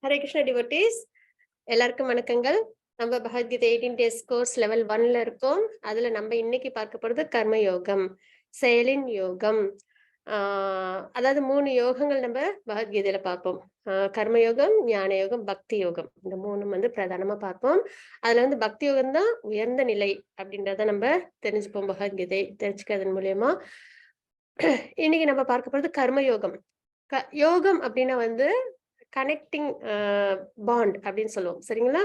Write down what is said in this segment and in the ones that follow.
Hare Krishna devotees, எல்லாருக்கும் வணக்கங்கள். நம்ம பகவத்கீதை 18 டேஸ் கோர்ஸ் லெவல் 1ல இருக்கோம். அதுல நம்ம இன்னைக்கு பார்க்க போறது கர்ம யோகம், செயலின் யோகம். அதாவது 3 யோகங்கள் நம்ம பகவத்கீதையில பார்ப்போம். கர்ம யோகம், ஞான யோகம், பக்தி யோகம். இந்த 3 வந்து பிரதானமா பார்ப்போம். அதுல வந்து பக்தி யோகம் தான் உயர்ந்த நிலை அப்படின்றத நம்ம தெரிஞ்சுப்போம். பகவத்கீதை தெரிஞ்சுக்கிறதன் மூலியமா இன்னைக்கு நம்ம பார்க்க போறது கர்ம யோகம். யோகம் அப்படின்னா வந்து கனெக்டிங் பாண்ட் அப்படின்னு சொல்லுவோம். சரிங்களா?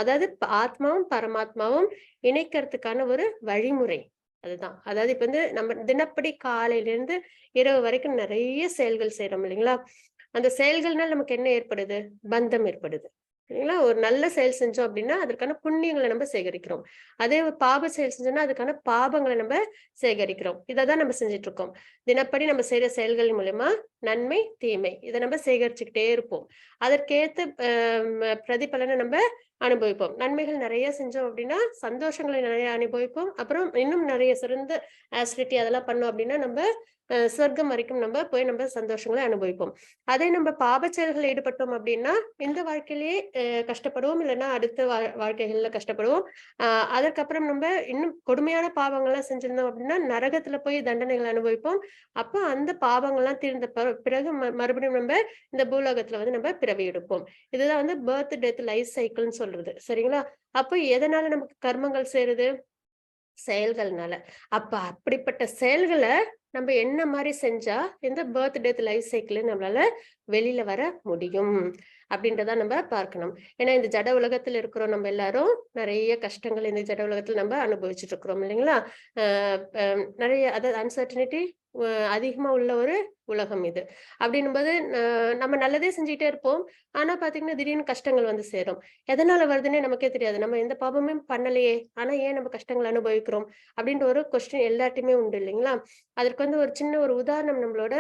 அதாவது ஆத்மாவும் பரமாத்மாவும் இணைக்கிறதுக்கான ஒரு வழிமுறை. அதுதான். அதாவது இப்ப வந்து நம்ம தினப்படி காலையில இருந்து இரவு வரைக்கும் நிறைய செயல்கள் செய்யறோம் இல்லைங்களா? அந்த செயல்கள்னால நமக்கு என்ன ஏற்படுது? பந்தம் ஏற்படுது. சரிங்களா? ஒரு நல்ல செயல் செஞ்சோம் அப்படின்னா அதற்கான புண்ணியங்களை நம்ம சேகரிக்கிறோம். அதே ஒரு பாப செயல் செஞ்சோம்னா அதுக்கான பாபங்களை நம்ம சேகரிக்கிறோம். இதைதான் நம்ம செஞ்சுட்டு இருக்கோம். தினப்படி நம்ம செய்யற செயல்கள் மூலமா நன்மை தீமை இதை நம்ம சேகரிச்சுக்கிட்டே இருப்போம். அதற்கேத்த பிரதிபலனை நம்ம அனுபவிப்போம். நன்மைகள் நிறைய செஞ்சோம் அப்படின்னா சந்தோஷங்களை நிறைய அனுபவிப்போம். அப்புறம் இன்னும் நிறைய சிறந்த ஆசிரிட்டி அதெல்லாம் பண்ணோம் அப்படின்னா நம்ம சொர்க்கம் வரைக்கும் நம்ம போய் நம்ம சந்தோஷங்களை அனுபவிப்போம். அதே நம்ம பாப செயல்களில் ஈடுபட்டோம் அப்படின்னா இந்த வாழ்க்கையிலேயே கஷ்டப்படுவோம், இல்லைன்னா அடுத்த வாழ்க்கைகள்ல கஷ்டப்படுவோம். அதற்கப்புறம் நம்ம இன்னும் கொடுமையான பாவங்கள்லாம் செஞ்சிருந்தோம் அப்படின்னா நரகத்துல போய் தண்டனைகள் அனுபவிப்போம். அப்போ அந்த பாவங்கள்லாம் தீர்ந்த பிறகு மறுபடியும் நம்ம இந்த பூலோகத்துல வந்து நம்ம பிறவி எடுப்போம். இதுதான் வந்து பர்த் டெத் லைஃப் சைக்கிள்னு சொல்றது. சரிங்களா? அப்போ எதனால நமக்கு கர்மங்கள் சேருது? செயல்கள்னால. அப்ப அப்படிப்பட்ட செயல்களை நம்ம என்ன மாதிரி செஞ்சா இந்த பர்த் டெத் லைஃப் சைக்கிள் நம்மளால வெளியில வர முடியும் அப்படின்றத நம்ம பார்க்கணும். ஏன்னா இந்த ஜட உலகத்துல இருக்கிறோம் நம்ம எல்லாரும், நிறைய கஷ்டங்கள் இந்த ஜட உலகத்துல நம்ம அனுபவிச்சுட்டு இருக்கிறோம் இல்லைங்களா? நிறைய அதாவது அன்சர்டனிட்டி அதிகமா உள்ள ஒரு உலகம் இது. அப்படின்னும்போது நம்ம நல்லதே செஞ்சுட்டே இருப்போம். ஆனா பாத்தீங்கன்னா திடீர்னு கஷ்டங்கள் வந்து சேரும். எதனால வருதுன்னே நமக்கே தெரியாது. நம்ம எந்த பாவமே பண்ணலையே, ஆனா ஏன் நம்ம கஷ்டங்கள் அனுபவிக்கிறோம் அப்படின்ற ஒரு கொஸ்டின் எல்லார்ட்டையுமே உண்டு இல்லைங்களா? அதற்கு வந்து ஒரு சின்ன ஒரு உதாரணம் நம்மளோட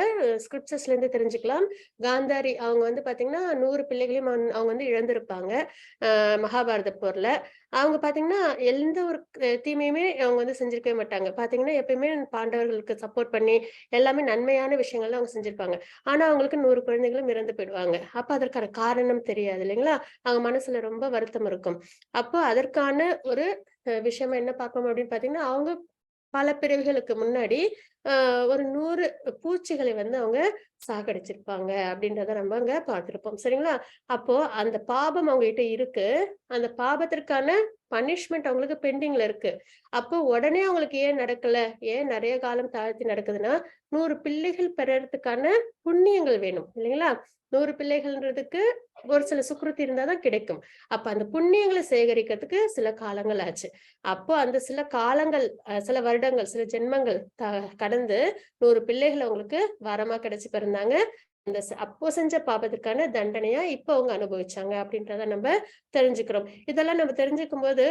ஸ்கிரிப்சர்ஸ்ல இருந்து தெரிஞ்சுக்கலாம். காந்தாரி அவங்க வந்து பாத்தீங்கன்னா 100 பிள்ளைகளையும் அவங்க வந்து இழந்திருப்பாங்க மகாபாரத போர்ல. அவங்க பாத்தீங்கன்னா எந்த ஒரு தீமையுமே அவங்க வந்து செஞ்சிருக்கவே மாட்டாங்க. பாத்தீங்கன்னா எப்பயுமே பாண்டவர்களுக்கு சப்போர்ட் பண்ணி எல்லாமே நன்மையான விஷயங்கள் அவங்க செஞ்சிருப்பாங்க. ஆனா அவங்களுக்கு 100 குழந்தைகளும் இறந்து போயிடுவாங்க. அப்ப அதற்கான காரணம் தெரியாது இல்லைங்களா? அவங்க மனசுல ரொம்ப வருத்தம் இருக்கும். அப்போ அதற்கான ஒரு விஷயமா என்ன பார்க்கணும் அப்படின்னு பாத்தீங்கன்னா, அவங்க பல பிறவிகளுக்கு முன்னாடி ஒரு 100 பூச்சிகளை வந்து அவங்க சாகடிச்சிருப்பாங்க அப்படின்றத நம்ம அங்க பார்த்திருப்போம். சரிங்களா? அப்போ அந்த பாபம் அவங்க கிட்ட இருக்கு. அந்த பாபத்திற்கான பனிஷ்மெண்ட் அவங்களுக்கு பெண்டிங்ல இருக்கு. அப்போ உடனே அவங்களுக்கு ஏன் நடக்கல? ஏன் நிறைய காலம் தாழ்த்தி நடக்குதுன்னா 100 பிள்ளைகள் பெறறதுக்கான புண்ணியங்கள் வேணும் இல்லைங்களா? 100 பிள்ளைகள்ன்றதுக்கு ஒரு சில சுக்ருத்தி இருந்தாதான் கிடைக்கும். அப்ப அந்த புண்ணியங்களை சேகரிக்கிறதுக்கு சில காலங்கள் ஆச்சு. அப்போ அந்த சில காலங்கள், சில வருடங்கள், சில ஜென்மங்கள் கடந்து 100 பிள்ளைகள் அவங்களுக்கு வரமா கிடைச்சு பிறந்தாங்க. அந்த அப்போ செஞ்ச பாபத்திற்கான தண்டனையா இப்ப அவங்க அனுபவிச்சாங்க அப்படின்றத நம்ம தெரிஞ்சுக்கிறோம். இதெல்லாம் நம்ம தெரிஞ்சுக்கும் போது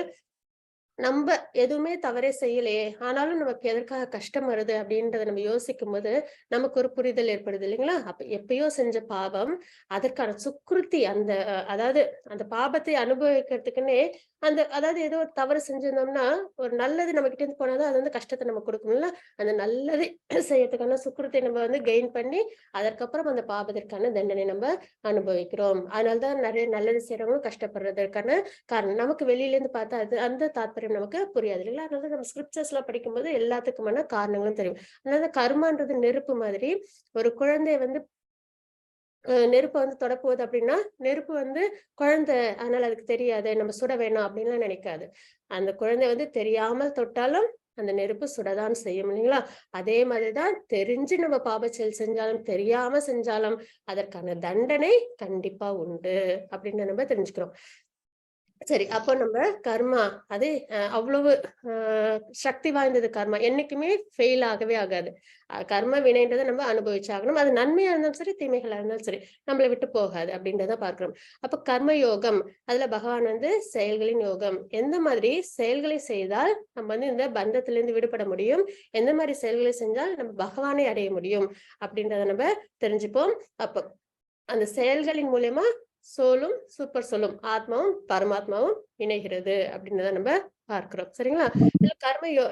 நம்ம எதுவுமே தவறே செய்யலையே, ஆனாலும் நமக்கு எதற்காக கஷ்டம் வருது அப்படின்றத நம்ம யோசிக்கும் போது நமக்கு ஒரு புரிதல் ஏற்படுது இல்லைங்களா? அப்ப எப்பயோ செஞ்ச பாவம் அதற்கான சுக்ருத்தி அந்த அதாவது அந்த பாபத்தை அனுபவிக்கிறதுக்குன்னே அதாவது ஏதோ ஒரு தவறு செஞ்சிருந்தோம்னா ஒரு நல்லது நம்ம கிட்ட இருந்து போனாதான் அது வந்து கஷ்டத்தை நம்ம கொடுக்கணும்ல. அந்த நல்லது செய்யறதுக்கான சுக்ருத்தை நம்ம வந்து கெயின் பண்ணி அதற்கப்புறம் அந்த பாபத்திற்கான தண்டனை நம்ம அனுபவிக்கிறோம். அதனாலதான் நிறைய நல்லது செய்யறவங்களும் கஷ்டப்படுறதுக்கான காரணம். நமக்கு வெளியில இருந்து பார்த்தா அது அந்த தாத்பரியம் நமக்கு புரியாது இல்லைங்களா? அதனால நம்ம ஸ்கிரிப்சர்ஸ் எல்லாம் படிக்கும்போது எல்லாத்துக்குமான காரணங்களும் தெரியும். அதனால கர்மான்றது நெருப்பு மாதிரி. ஒரு குழந்தைய வந்து நெருப்பை வந்து தொடப்போகுது அப்படின்னா நெருப்பு வந்து குழந்தை, அதனால அதுக்கு தெரியாது, நம்ம சுட வேணாம் அப்படின்லாம் நினைக்காது. அந்த குழந்தை வந்து தெரியாமல் தொட்டாலும் அந்த நெருப்பு சுடதான் செய்யும் இல்லைங்களா? அதே மாதிரிதான் தெரிஞ்சு நம்ம பாப செயல் செஞ்சாலும் தெரியாம செஞ்சாலும் அதற்கான தண்டனை கண்டிப்பா உண்டு அப்படின்னு நம்ம தெரிஞ்சுக்கிறோம். சரி, அப்போ நம்ம கர்மா அது அவ்வளவு சக்தி வாய்ந்தது. கர்மா என்னைக்குமே ஃபெயில் ஆகவே ஆகாது. கர்ம வினைன்றதை நம்ம அனுபவிச்சாகணும். அது நன்மையா இருந்தாலும் சரி, தீமைகளா இருந்தாலும் சரி, நம்மளை விட்டு போகாது அப்படின்றத பார்க்கிறோம். அப்ப கர்ம யோகம், அதுல பகவான் வந்து செயல்களின் யோகம். எந்த மாதிரி செயல்களை செய்தால் நம்ம வந்து இந்த பந்தத்திலிருந்து விடுபட முடியும், எந்த மாதிரி செயல்களை செஞ்சால் நம்ம பகவானை அடைய முடியும் அப்படின்றத நம்ம தெரிஞ்சுப்போம். அப்போ அந்த செயல்களின் மூலியமா சோலும் சூப்பர் சோலும் ஆத்மாவும் பரமாத்மாவும் இணைகிறது அப்படின்றத நம்ம பார்க்கிறோம். சரிங்களா? இதுல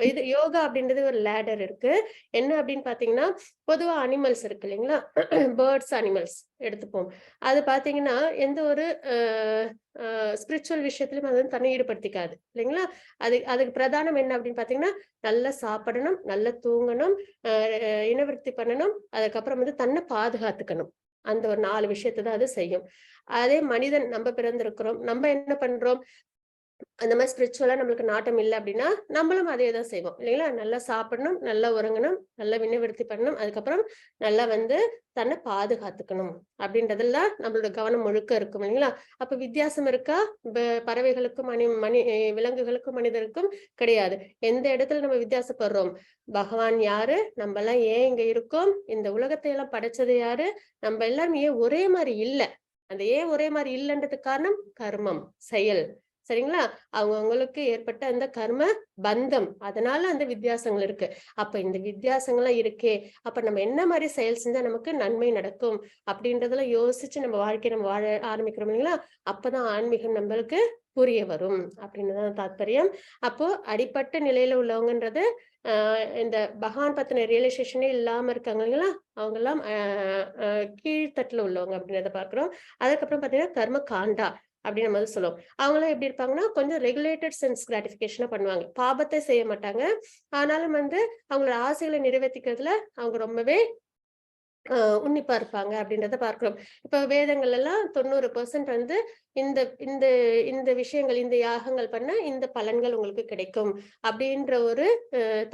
இது யோகா அப்படின்றது ஒரு லேடர் இருக்கு. என்ன அப்படின்னு பார்த்தீங்கன்னா, பொதுவா அனிமல்ஸ் இருக்கு இல்லைங்களா? பேர்ட்ஸ், அனிமல்ஸ் எடுத்துப்போம். அது பார்த்தீங்கன்னா, எந்த ஒரு அ அ ஸ்பிரிச்சுவல் விஷயத்திலயும் அது வந்து தன்னை ஈடுபடுத்திக்காது. இல்லைங்களா? அதுக்கு பிரதானம் என்ன அப்படின்னு பார்த்தீங்கன்னா, நல்லா சாப்பிடணும், நல்லா தூங்கணும், அ இனவிருத்தி பண்ணணும், அதுக்கப்புறம் வந்து தன்னை பாதுகாத்துக்கணும். அந்த ஒரு 4 விஷயத்த தான் அது செய்யும். அதே மனிதன் நம்ப பிறந்திருக்கிறோம். நம்ப என்ன பண்றோம்? அந்த மாரி ஸ்பிரிச்சுவலா நம்மளுக்கு நாட்டம் இல்ல அப்டின்னா, நம்மளும் அதே தான் செய்வோம். இல்லைங்களா? நல்லா சாப்பிடணும், நல்லா உறங்கணும், நல்லா விண்ணவிருத்தி பண்ணணும். அதுக்கப்புறம் நல்லா வந்து தன்னை பாதுகாத்துக்கணும். அப்படின்றதுல நம்மளோட கவனம் முழுக்க இருக்கும் இல்லைங்களா? அப்ப வித்தியாசம் இருக்கா? பறவைகளுக்கும், விலங்குகளுக்கும், மனிதருக்கும் கிடையாது. எந்த இடத்துல நம்ம வித்தியாசப்படுறோம்? பகவான் யாரு? நம்பலாம் ஏன் இங்க இருக்கோம்? இந்த உலகத்தை எல்லாம் படைச்சது யாரு? நம்ப எல்லாரும் ஏன் ஒரே மாரி இல்ல? அந்த ஏன் ஒரே மாரி இல்லன்றதுக்கு காரணம் கர்மம், செயல். சரிங்களா? அவங்கவங்களுக்கு ஏற்பட்ட அந்த கர்ம பந்தம். அதனால அந்த வித்தியாசங்கள் இருக்கு. அப்ப இந்த வித்தியாசங்கள்லாம் இருக்கே, அப்ப நம்ம என்ன மாரி செயல் செஞ்சா நமக்கு நன்மை நடக்கும்? அப்படின்றதெல்லாம் யோசிச்சு நம்ம வாழ்க்கைய நம்ம வாழ ஆரம்பிக்கிறோம் இல்லைங்களா? அப்பதான் ஆன்மீகம் நம்மளுக்கு புரிய வரும். அப்படின்னு தான் தாத்பரியம். அப்போ அடிப்பட்ட நிலையில உள்ளவங்கன்றது, அ இந்த பகவான் பத்தின ரியலைசேஷனே இல்லாம இருக்காங்க இல்லைங்களா? அவங்கலாம் அ அ கீழ்த்தட்டுல உள்ளவங்க அப்படின்றத பார்க்கிறோம். அதுக்கப்புறம் பார்த்தீங்கன்னா, கர்ம காண்டா அப்படின்னு நம்ம வந்து சொல்லுவோம். அவங்கலாம் எப்படி இருப்பாங்கன்னா, கொஞ்சம் ரெகுலேட்டட் சென்ஸ் கிராட்டிஃபிகேஷனா பண்ணுவாங்க. பாபத்தை செய்ய மாட்டாங்க. ஆனாலும் வந்து அவங்களோட ஆசைகள நிறைவேத்திக்கிறதுல அவங்க ரொம்பவே அ உன்னிப்பா இருப்பாங்க அப்படின்றத பார்க்கிறோம். இப்ப வேதங்கள் எல்லாம் 90% வந்து இந்த இந்த இந்த விஷயங்கள், இந்த யாகங்கள் பண்ணா இந்த பலன்கள் உங்களுக்கு கிடைக்கும். அப்படின்ற ஒரு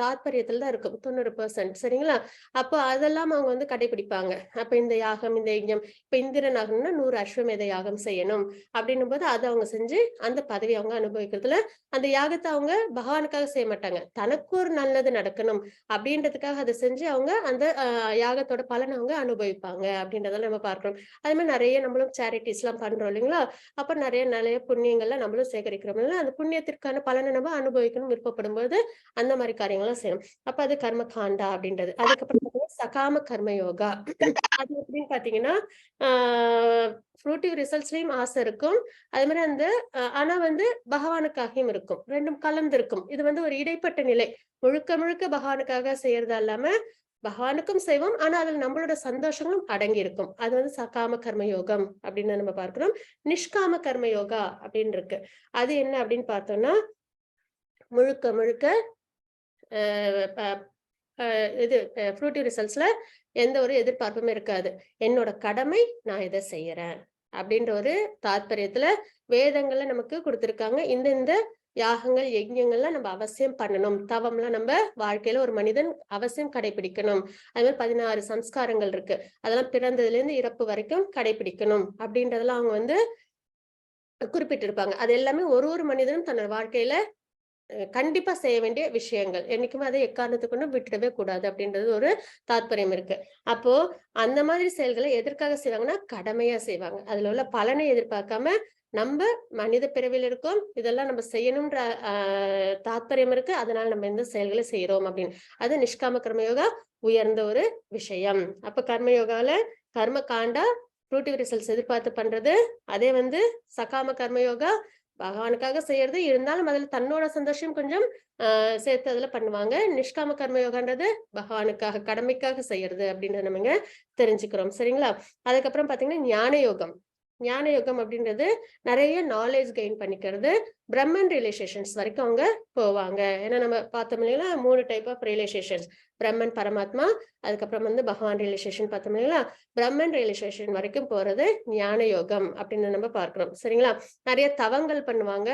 தாத்பரியத்துல தான் இருக்கும். 90% சரிங்களா? அப்போ அதெல்லாம் அவங்க வந்து கடைபிடிப்பாங்க. அப்ப இந்த யாகம், இந்த யஜ்ஞம் இப்ப இந்திரன் ஆகணும்னா 100 அஸ்வமேத யாகம் செய்யணும். அப்படின்னும்போது அத அவங்க செஞ்சு அந்த பதவி அவங்க அனுபவிக்கிறதுல, அந்த யாகத்த அவங்க பகவானுக்காக செய்ய மாட்டாங்க. தனக்கு ஒரு நல்லது நடக்கணும் அப்படின்றதுக்காக அத செஞ்சு அவங்க அந்த யாகத்தோட பலன அவங்க அனுபவிப்பாங்க அப்படின்றதெல்லாம் நம்ம பார்க்கிறோம். அது மாரி நெறைய நம்மளும் சேரிட்டீஸ்லாம் பண்றோம் இல்லைங்களா? அப்ப நெறைய நெறைய புண்ணியங்கள்லாம் நம்மளும் சேகரிக்கிறோம் இல்ல? அந்த புண்ணியத்திற்கான பலன நம்ம அனுபவிக்கணும்னு விருப்பப்படும்போது, அந்த மாரி காரியங்கள்லாம் செய்யணும். அப்ப அது கர்ம காண்டா அப்படின்றது. அதுக்கப்புறம் பார்த்தீங்கன்னா, சகாம கர்ம யோகா. அது எப்படின்னு பார்த்தீங்கன்னா, ஆ ஃப்ரூட்டிவ் ரிசல்ட்ஸ்லயும் ஆசை இருக்கும். அது மாரி அந்த ஆனா வந்து பகவானுக்காகவும் இருக்கும். 2ம் கலந்திருக்கும். இது வந்து ஒரு இடைப்பட்ட நிலை. முழுக்க முழுக்க பகவானுக்காக செய்யறதா இல்லாம, பகவானுக்கும் செய்வோம். ஆனா, அதுல நம்மளோட சந்தோஷங்களும் அடங்கி இருக்கும். அது வந்து சகாம கர்ம யோகம் அப்படின்னு நம்ம பார்க்கிறோம். நிஷ்காம கர்ம யோகா அப்படின்னு இருக்கு. அது என்ன அப்படின்னு பார்த்தோம்னா, முழுக்க முழுக்க அ ப அ இது ஃப்ரூட்டிவ் ரிசல்ட்ஸ்ல எந்த ஒரு எதிர்பார்ப்புமே இருக்காது. என்னோட கடமை நான் இத செய்யறேன். அப்படின்ற ஒரு தாத்பரியத்துல வேதங்கள்ல நமக்கு குடுத்திருக்காங்க. இந்த இந்த யாகங்கள், யஜ்ஞங்கள்லாம் நம்ம அவசியம் பண்ணணும். தவம்லாம் நம்ப வாழ்க்கையில ஒரு மனிதன் அவசியம் கடைபிடிக்கணும். அது மாரி 16 சம்ஸ்காரங்கள் இருக்கு. அதெல்லாம் பிறந்ததுலேருந்து இறப்பு வரைக்கும் கடைபிடிக்கணும். அப்படின்றதெல்லாம் அவங்க வந்து குறிப்பிட்டிருப்பாங்க. அது எல்லாமே ஒரு ஒரு மனிதனும் தன்னோட வாழ்க்கையில கண்டிப்பா செய்ய வேண்டிய விஷயங்கள். என்னைக்குமே அதை எக்காரணத்துக்கு கொண்டும் விட்டுடவே கூடாது அப்படின்றது ஒரு தாத்பரியம் இருக்கு. அப்போ அந்த மாதிரி செயல்கள எதற்காக செய்வாங்கன்னா, கடமையா செய்வாங்க. அதுல உள்ள பலனை எதிர்பார்க்காம, நம்ப மனித பிறவியில இருக்கோம். இதெல்லாம் நம்ம செய்யணும்ன்ற அ தாத்பரியம் இருக்கு. அதனால நம்ம இந்த செயல்கள செய்றோம் அப்படின்னு. அது நிஷ்காம கர்மயோகா உயர்ந்த ஒரு விஷயம். அப்ப கர்மயோகால கர்ம காண்டா ஃப்ரூட்டிவ் ரிசல்ட்ஸ் எதிர்பார்த்து பண்றது. அதே வந்து சகாம கர்மயோகா பகவானுக்காக செய்யறது. இருந்தாலும் அதுல தன்னோட சந்தோஷம் கொஞ்சம் சேர்த்து அதுல பண்ணுவாங்க. நிஷ்காம கர்ம யோகான்றது பகவானுக்காக, கடமைக்காக செய்யறது அப்படின்றத நம்மங்க தெரிஞ்சுக்கிறோம். சரிங்களா? அதுக்கப்புறம் பார்த்தீங்கன்னா, ஞான யோகம். ஞான யோகம் அப்படின்றது நெறைய நாலேட்ஜ் கெயின் பண்ணிக்கிறது. பிரம்மன் ரியலைசேஷன்ஸ் வரைக்கும் அவங்க போவாங்க. ஏன்னா நம்ம பார்த்தோம் இல்லைங்களா? 3 டைப் ஆஃப் ரியலைசேஷன்ஸ். பிரம்மன், பரமாத்மா, அதுக்கப்புறம் வந்து பகவான் ரியலைசேஷன் பார்த்தோம் இல்லைங்களா? பிரம்மன் ரியலைசேஷன் வரைக்கும் போறது ஞான யோகம் அப்படின்னு நம்ம பார்க்கிறோம். சரிங்களா? நெறைய தவங்கள் பண்ணுவாங்க.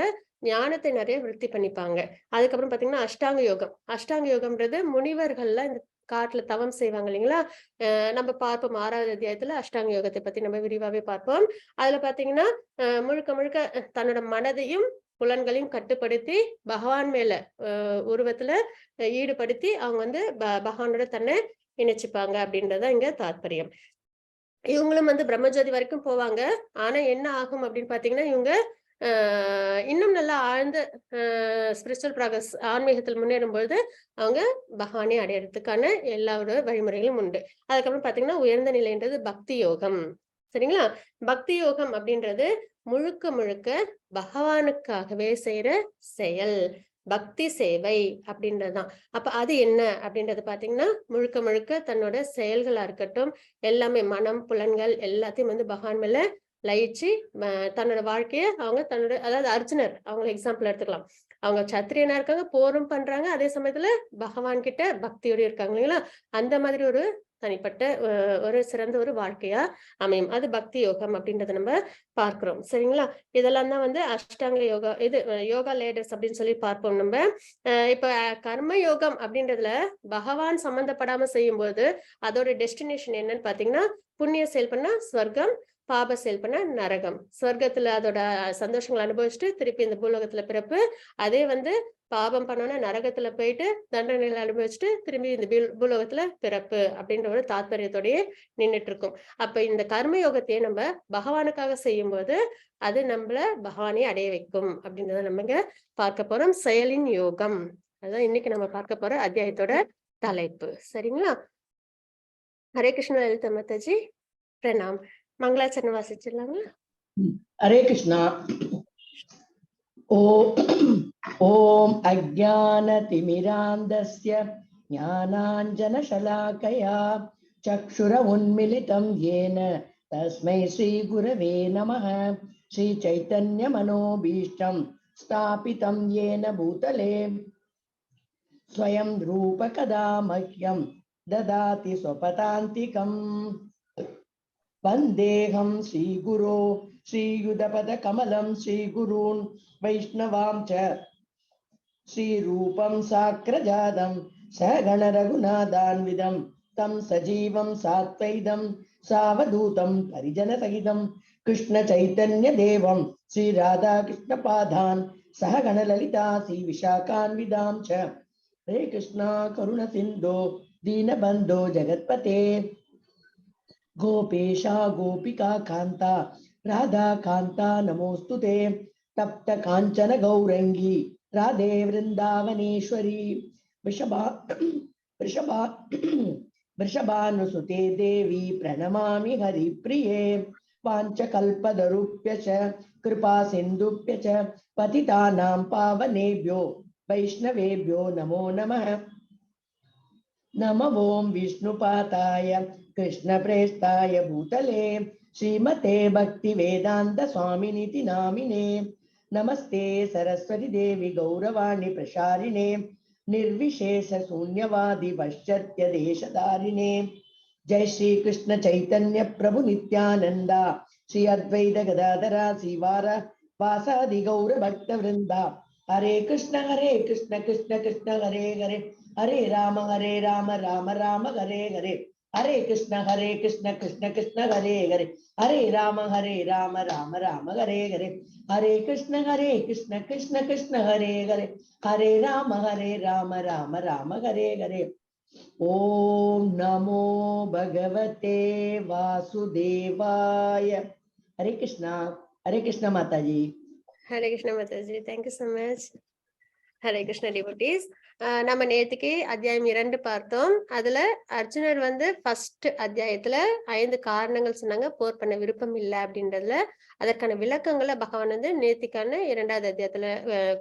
ஞானத்தை நெறைய விருத்தி பண்ணிப்பாங்க. அதுக்கப்புறம் பார்த்தீங்கன்னா, அஷ்டாங்க யோகம். அஷ்டாங்க யோகம்ன்றது முனிவர்கள்லாம் இந்த காட்டுல தவம் செய்வாங்க இல்லைங்களா? நம்ம பார்ப்போம் 6வது அத்தியாயத்துல அஷ்டாங்க யோகத்தை பத்தி நம்ம விரிவாவே பார்ப்போம். அதுல பார்த்தீங்கன்னா, முழுக்க முழுக்க தன்னோட மனதையும், புலன்களையும் கட்டுப்படுத்தி பகவான் மேல உருவத்துல ஈடுபடுத்தி அவங்க வந்து பகவானோட தன்னை இணைச்சுப்பாங்க அப்படின்றது தான் இங்க தாத்பரியம். இவங்களும் வந்து பிரம்மஜோதி வரைக்கும் போவாங்க. ஆனா என்ன ஆகும் அப்படின்னு பார்த்தீங்கன்னா, இவங்க அ இன்னும் நல்லா ஆழ்ந்த ஸ்பிரிச்சுவல் ப்ராக்ரஸ் ஆன்மீகத்தில் முன்னேறும்பொழுது, அவங்க பகவானை அடையறதுக்கான எல்லாரோட வழிமுறைகளும் உண்டு. அதுக்கப்புறம் பார்த்தீங்கன்னா, உயர்ந்த நிலைன்றது பக்தி யோகம். சரிங்களா? பக்தி யோகம் அப்படின்றது முழுக்க முழுக்க பகவானுக்காகவே செய்ற செயல். பக்தி சேவை அப்படின்றதுதான். அப்ப அது என்ன அப்படின்றது பாத்தீங்கன்னா, முழுக்க முழுக்க தன்னோட செயல்களா இருக்கட்டும், எல்லாமே மனம், புலன்கள் எல்லாத்தையும் வந்து பகவான் மேல லயிச்சு தன்னோட வாழ்க்கைய அவங்க தன்னோட, அதாவது அர்ஜுனர் அவங்கள எக்ஸாம்பிள் எடுத்துக்கலாம். அவங்க சத்திரியனா இருக்காங்க, போரும் பண்றாங்க, அதே சமயத்துல பகவான் கிட்ட பக்தியோட இருக்காங்க இல்லைங்களா? அந்த மாதிரி ஒரு தனிப்பட்ட ஒரு சிறந்த ஒரு வாழ்க்கையா அமையும். அது பக்தி யோகம் அப்படின்றத நம்ம பார்க்கிறோம். சரிங்களா? இதெல்லாம் தான் வந்து அஷ்டாங்க யோகா, இது யோகா லேடர்ஸ் அப்படின்னு சொல்லி பார்ப்போம் நம்ம. இப்ப கர்ம யோகம் அப்படின்றதுல பகவான் சம்பந்தப்படாம செய்யும்போது அதோட டெஸ்டினேஷன் என்னன்னு பாத்தீங்கன்னா, புண்ணிய செயல் பண்ணா ஸ்வர்க்கம், பாப செயல் பண்ணா நரகம். சொர்க்கத்துல அதோட சந்தோஷங்களை அனுபவிச்சுட்டு திருப்பி இந்த பூலோகத்துல பிறப்பு. அதே வந்து பாபம் பண்ணோம்னா நரகத்துல போயிட்டு தண்டனைகளை அனுபவிச்சுட்டு திரும்பி இந்த பூலோகத்துல பிறப்பு அப்படின்ற ஒரு தாத்பரியத்தோடயே நின்னுட்டு இருக்கும். அப்ப இந்த கர்ம யோகத்தையே நம்ம பகவானுக்காக செய்யும்போது அது நம்மள பகவானை அடைய வைக்கும் அப்படின்றத நம்ம இங்க பார்க்க போறோம். செயலின் யோகம், அதான் இன்னைக்கு நம்ம பார்க்க போற அத்தியாயத்தோட தலைப்பு. சரிங்களா? ஹரே கிருஷ்ண லலிதா மாதாஜி, பிரணாம். மங்களாச்சரணம் வாசிச்சிடலாங்களா? हरे कृष्णा। ओम अज्ञानतिमिरान्धस्य ज्ञानाञ्जनशलाकया चक्षुरुन्मिलितं येन तस्मै श्रीगुरवे नमः। श्रीचैतन्यमनोभीष्टं स्थापितं येन भूतले स्वयं रूपकदा मह्यं ददाति स्वपदान्तिकम्। वन्देऽहं श्रीगुरो श्रीयुतपदकमलं श्रीगुरून् वैष्णवां च श्रीरूपं साग्रजातं सहगणरघुनाथान्वितं तं सजीवं सात्वैतं सावधूतं परिजनसहितं कृष्णचैतन्यदेवं श्रीराधाकृष्णपादान् सहगणललिता श्रीविशाखान्वितां च। हरे कृष्णा करुणसिन्धो दीनबन्धो जगत्पते गोपेशा गोपिका कांता राधा कांता नमोस्तुते। तप्त कांचन गौरंगी राधे वृंदावनेश्वरी वृषभानुसुते देवी प्रणमामि हरिप्रिये। वाञ्छकल्पतरुभ्यश्च कृपा सिन्धुभ्यश्च पतितानां पावनेभ्यो वैष्णवेभ्यो नमो नमः। नमो ओं विष्णुपादाय कृष्णप्रेष्ठाय भूतले श्रीमते भक्तिवेदांत स्वामिनिति नामिने। नमस्ते सरस्वती देवी गौरवाणी प्रसारिणे निर्विशेष शून्यवादी पाश्चात्य देशधारिणे। जय श्री कृष्ण चैतन्य प्रभु नित्यानंदा श्री अद्वैत गदाधरा श्रीवार वासादि गौर भक्त वृंदा। हरे कृष्ण कृष्ण कृष्ण हरे हरे हरे राम राम राम हरे हरे। हरे कृष्ण कृष्ण कृष्ण हरे हरे हरे राम राम हरे हरे। हरे कृष्ण कृष्ण कृष्ण हरे हरे हरे राम राम हरे हरे। ओम नमो भगवते वासुदेवाय। हरे कृष्णा माताजी। हरे कृष्ण माताजी, thank you so much. Hare Krishna devotees. நம்ம நேத்துக்கு அத்தியாயம் 2 பார்த்தோம். அதுல அர்ஜுனர் வந்து ஃபர்ஸ்ட் அத்தியாயத்துல 5 காரணங்கள் சொன்னாங்க போர் பண்ண விருப்பம் இல்லை அப்படின்றதுல. அதற்கான விளக்கங்களை பகவான் வந்து நேத்திக்கான 2வது அத்தியாயத்துல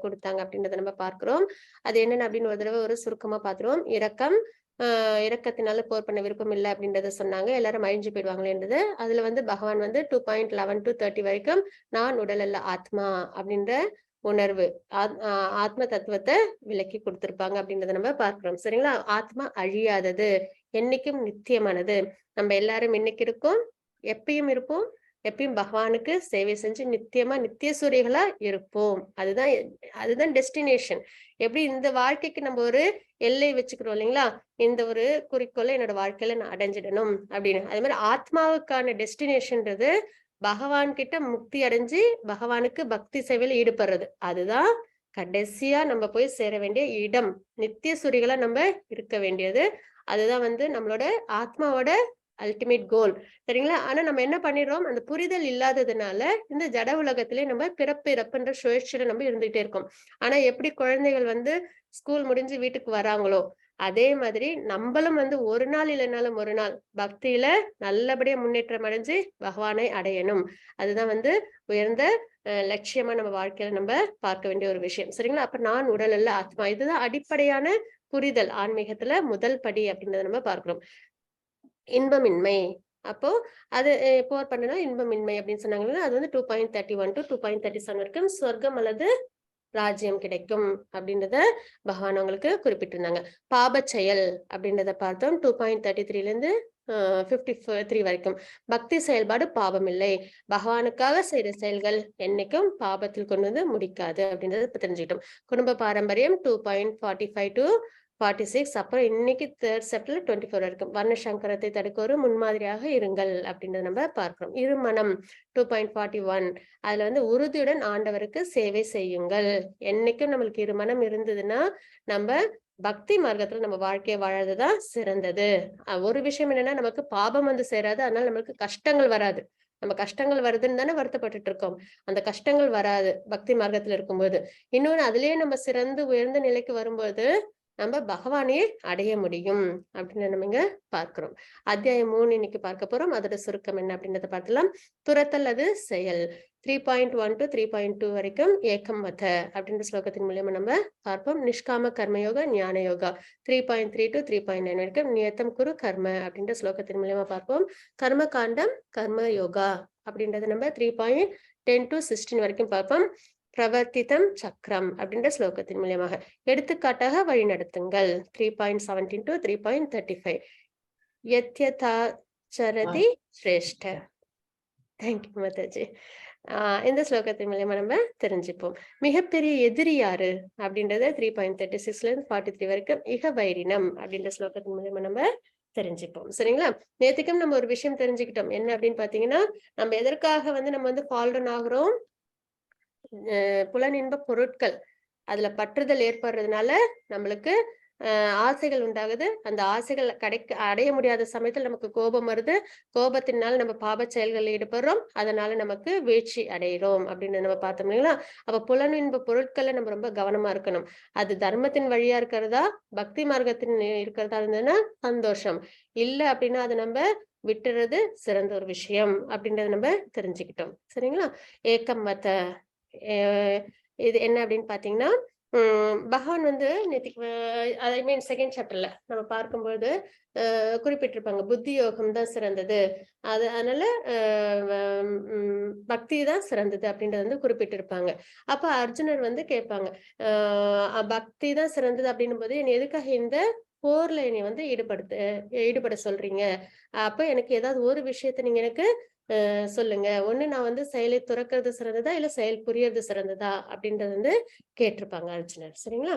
கொடுத்தாங்க அப்படின்றத நம்ம பார்க்கிறோம். அது என்னன்னு அப்படின்னு ஒரு தடவை ஒரு சுருக்கமா பார்த்துருவோம். இரக்கத்தினால போர் பண்ண விருப்பம் இல்லை அப்படின்றத சொன்னாங்க. எல்லாரும் அழிஞ்சு போயிடுவாங்களேன்றது. அதுல வந்து பகவான் வந்து 2.11 to 30 வரைக்கும் நான் உடல் அல்ல ஆத்மா அப்படின்ற உணர்வு, ஆத்ம தத்துவத்தை விளக்கி கொடுத்திருப்பாங்க அப்படின்றத நம்ம பார்க்கிறோம். சரிங்களா? ஆத்மா அழியாதது, என்னைக்கும் நித்தியமானது. நம்ம எல்லாரும் இன்னைக்கு இருக்கோம், எப்பயும் இருப்போம், எப்பயும் பகவானுக்கு சேவை செஞ்சு நித்தியமா நித்திய சூரியர்களா இருப்போம். அதுதான் டெஸ்டினேஷன். எப்படி இந்த வாழ்க்கைக்கு நம்ம ஒரு எல்லை வச்சுக்கிறோம் இல்லைங்களா? இந்த ஒரு குறிக்கோளை என்னோட வாழ்க்கையில நான் அடைஞ்சிடணும் அப்படின்னு. அதே மாதிரி ஆத்மாவுக்கான டெஸ்டினேஷன்றது பகவான் கிட்ட முக்தி அடைஞ்சு பகவானுக்கு பக்தி சேவையில ஈடுபடுறது. அதுதான் கடைசியா நம்ம போய் சேர வேண்டிய இடம். நித்திய சூரிகளா நம்ம இருக்க வேண்டியது. அதுதான் வந்து நம்மளோட ஆத்மாவோட அல்டிமேட் கோல். சரிங்களா? ஆனா நம்ம என்ன பண்ணிடுறோம், அந்த புரிதல் இல்லாததுனால இந்த ஜட உலகத்திலே நம்ம பிறப்பு இறப்புன்ற சுழற்சியில நம்ம இருந்துகிட்டே இருக்கோம். ஆனா எப்படி குழந்தைகள் வந்து ஸ்கூல் முடிஞ்சு வீட்டுக்கு வராங்களோ அதே மாதிரி நம்மளும் வந்து ஒரு நாள் இல்லைனாலும் ஒரு நாள் பக்தியில நல்லபடியா முன்னேற்றம் அடைஞ்சு பகவானை அடையணும். அதுதான் வந்து உயர்ந்த லட்சியமா நம்ம வாழ்க்கையில நம்ம பார்க்க வேண்டிய ஒரு விஷயம். சரிங்களா? அப்ப நான் உடல் அல்ல ஆத்மா. இதுதான் அடிப்படையான புரிதல். ஆன்மீகத்துல முதல் படி அப்படின்றத நம்ம பார்க்கிறோம். இன்பமின்மை. அப்போ அது போர் பண்ணனா இன்பமின்மை அப்படின்னு சொன்னாங்கன்னா, அது வந்து 2.31 to 2.37 வரைக்கும் சொர்க்கம் அல்லது ராஜ்யம் கிடைக்கும் அப்படின்றத பகவான் அவங்களுக்கு குறிப்பிட்டிருந்தாங்க. பாபச் செயல் அப்படின்றத பார்த்தோம். 2.33 இருந்து 53 வரைக்கும். பக்தி செயல்பாடு பாவம் இல்லை. பகவானுக்காக செய்யற செயல்கள் என்னைக்கும் பாபத்தில் கொண்டு வந்து முடிக்காது அப்படின்றத இப்ப தெரிஞ்சுக்கிட்டோம். குடும்ப பாரம்பரியம் 2.45 to 46. அப்புறம் இன்னைக்கு 3rd September 24 வரைக்கும். வர்ண சங்கரத்தை தடுக்க ஒரு முன்மாதிரியாக இருங்கள் அப்படின்றத நம்ம பார்க்கிறோம். இருமனம் 2.41. அதுல வந்து உறுதியுடன் ஆண்டவருக்கு சேவை செய்யுங்கள். என்னைக்கும் நம்மளுக்கு இருமனம் இருந்ததுன்னா நம்ம பக்தி மார்க்கத்துல நம்ம வாழ்க்கையை வாழறதுதான் சிறந்தது. ஒரு விஷயம் என்னன்னா, நமக்கு பாபம் வந்து சேராது, அதனால நம்மளுக்கு கஷ்டங்கள் வராது. நம்ம கஷ்டங்கள் வருதுன்னு தானே வருத்தப்பட்டுட்டு இருக்கோம். அந்த கஷ்டங்கள் வராது பக்தி மார்க்கத்துல இருக்கும்போது. இன்னொன்னு அதுலயே நம்ம சிறந்து உயர்ந்த நிலைக்கு வரும்போது நம்ம பகவானையே அடைய முடியும் அப்படின்னு நம்ம இங்க பார்க்கிறோம். அத்தியாயம் 3 இன்னைக்கு பார்க்க போறோம். அதோட சுருக்கம் என்ன அப்படின்றத பார்க்கலாம். துரத்தல் அது செயல். 3.1 to 3.2 வரைக்கும் ஏக்கம் மத அப்படின்ற ஸ்லோகத்தின் மூலியமா நம்ம பார்ப்போம். நிஷ்காம கர்மயோகா ஞான யோகா 3.3 to 3.9 வரைக்கும் நியத்தம் குரு கர்ம அப்படின்ற ஸ்லோகத்தின் மூலியமா பார்ப்போம். கர்ம காண்டம் கர்ம யோகா அப்படின்றத நம்ம 3.10 to 16 வரைக்கும் பார்ப்போம். பிரவர்த்திதம் சக்கரம் அப்படின்ற ஸ்லோகத்தின் மூலியமாக எடுத்துக்காட்டாக வழிநடத்துங்கள். 3.17 to 3.35 யத்யதாச்சரதி ஸ்ரேஷ்ட. தேங்க்யூ மாதாஜி. இந்த ஸ்லோகத்தின் மூலியமா நம்ம தெரிஞ்சுப்போம். மிகப்பெரிய எதிரி யாரு அப்படின்றத 3.36 இருந்து 43 வரைக்கும் இக வைரினம் அப்படின்ற ஸ்லோகத்தின் மூலியமா நம்ம தெரிஞ்சுப்போம். சரிங்களா? நேத்துக்கும் நம்ம ஒரு விஷயம் தெரிஞ்சுக்கிட்டோம். என்ன அப்படின்னு பாத்தீங்கன்னா, நம்ம எதற்காக வந்து நம்ம வந்து ஃபால்டன் ஆகுறோம்? புலனின்ப பொருட்கள் அதுல பற்றுதல் ஏற்படுறதுனால நம்மளுக்கு ஆசைகள் உண்டாகுது. அந்த ஆசைகள் அடைய முடியாத சமயத்துல நமக்கு கோபம் வருது. கோபத்தினால நம்ம பாப செயல்களில் ஈடுபடுறோம். அதனால நமக்கு வீழ்ச்சி அடைகிறோம் அப்படின்னு நம்ம பார்த்தோம் இல்லைங்களா? அப்ப புலனின்ப பொருட்களை நம்ம ரொம்ப கவனமா இருக்கணும். அது தர்மத்தின் வழியா இருக்கிறதா, பக்தி மார்க்கத்தின் இருக்கிறதா இருந்ததுன்னா சந்தோஷம். இல்ல அப்படின்னா அதை நம்ம விட்டுறது சிறந்த ஒரு விஷயம் அப்படின்றத நம்ம தெரிஞ்சுக்கிட்டோம். சரிங்களா? ஏக்கம் மத இது என்ன அப்படின்னு பாத்தீங்கன்னா, பகவான் வந்து நேத்திக்கு ஐ மீன் செகண்ட் சாப்டர்ல நம்ம பார்க்கும்போது குறிப்பிட்டிருப்பாங்க புத்தி யோகம் தான் சிறந்தது. அதனால பக்தி தான் சிறந்தது அப்படின்றது வந்து குறிப்பிட்டிருப்பாங்க. அப்ப அர்ஜுனர் வந்து கேட்பாங்க, பக்தி தான் சிறந்தது அப்படின்னும் போது என்னை எதுக்காக இந்த போர்ல என்னை வந்து ஈடுபட சொல்றீங்க? அப்ப எனக்கு ஏதாவது ஒரு விஷயத்த நீங்க எனக்கு சொல்லுங்க. ஒண்ணு நான் வந்து செயலை துறக்கிறது சிறந்ததா, இல்ல செயல் புரியறது சிறந்ததா அப்படின்றது வந்து கேட்டிருப்பாங்க அர்ஜுனர். சரிங்களா?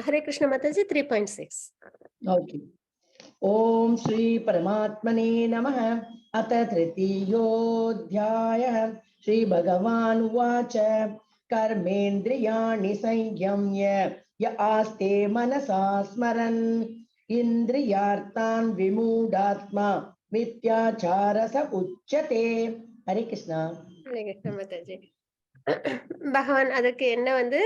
ஹரே கிருஷ்ண மாதாஜி 3.6. ஓகே. ஓம் ஸ்ரீ பரமாத்மனே நமः. அத திருத்தீயோऽध्यायः. ஸ்ரீ பகவான் உவாச்ச கர்மேந்திரியாணி संयम्य ய ஆஸ்தே மனசா ஸ்மரன் இந்திரியார்த்தான் விமூடாத்மா மித்யாச்சாரஸ உச்சதே. ஹரே கிருஷ்ணா. ஹரே கிருஷ்ண மாதாஜி. பகவான் அதற்கு என்ன வந்து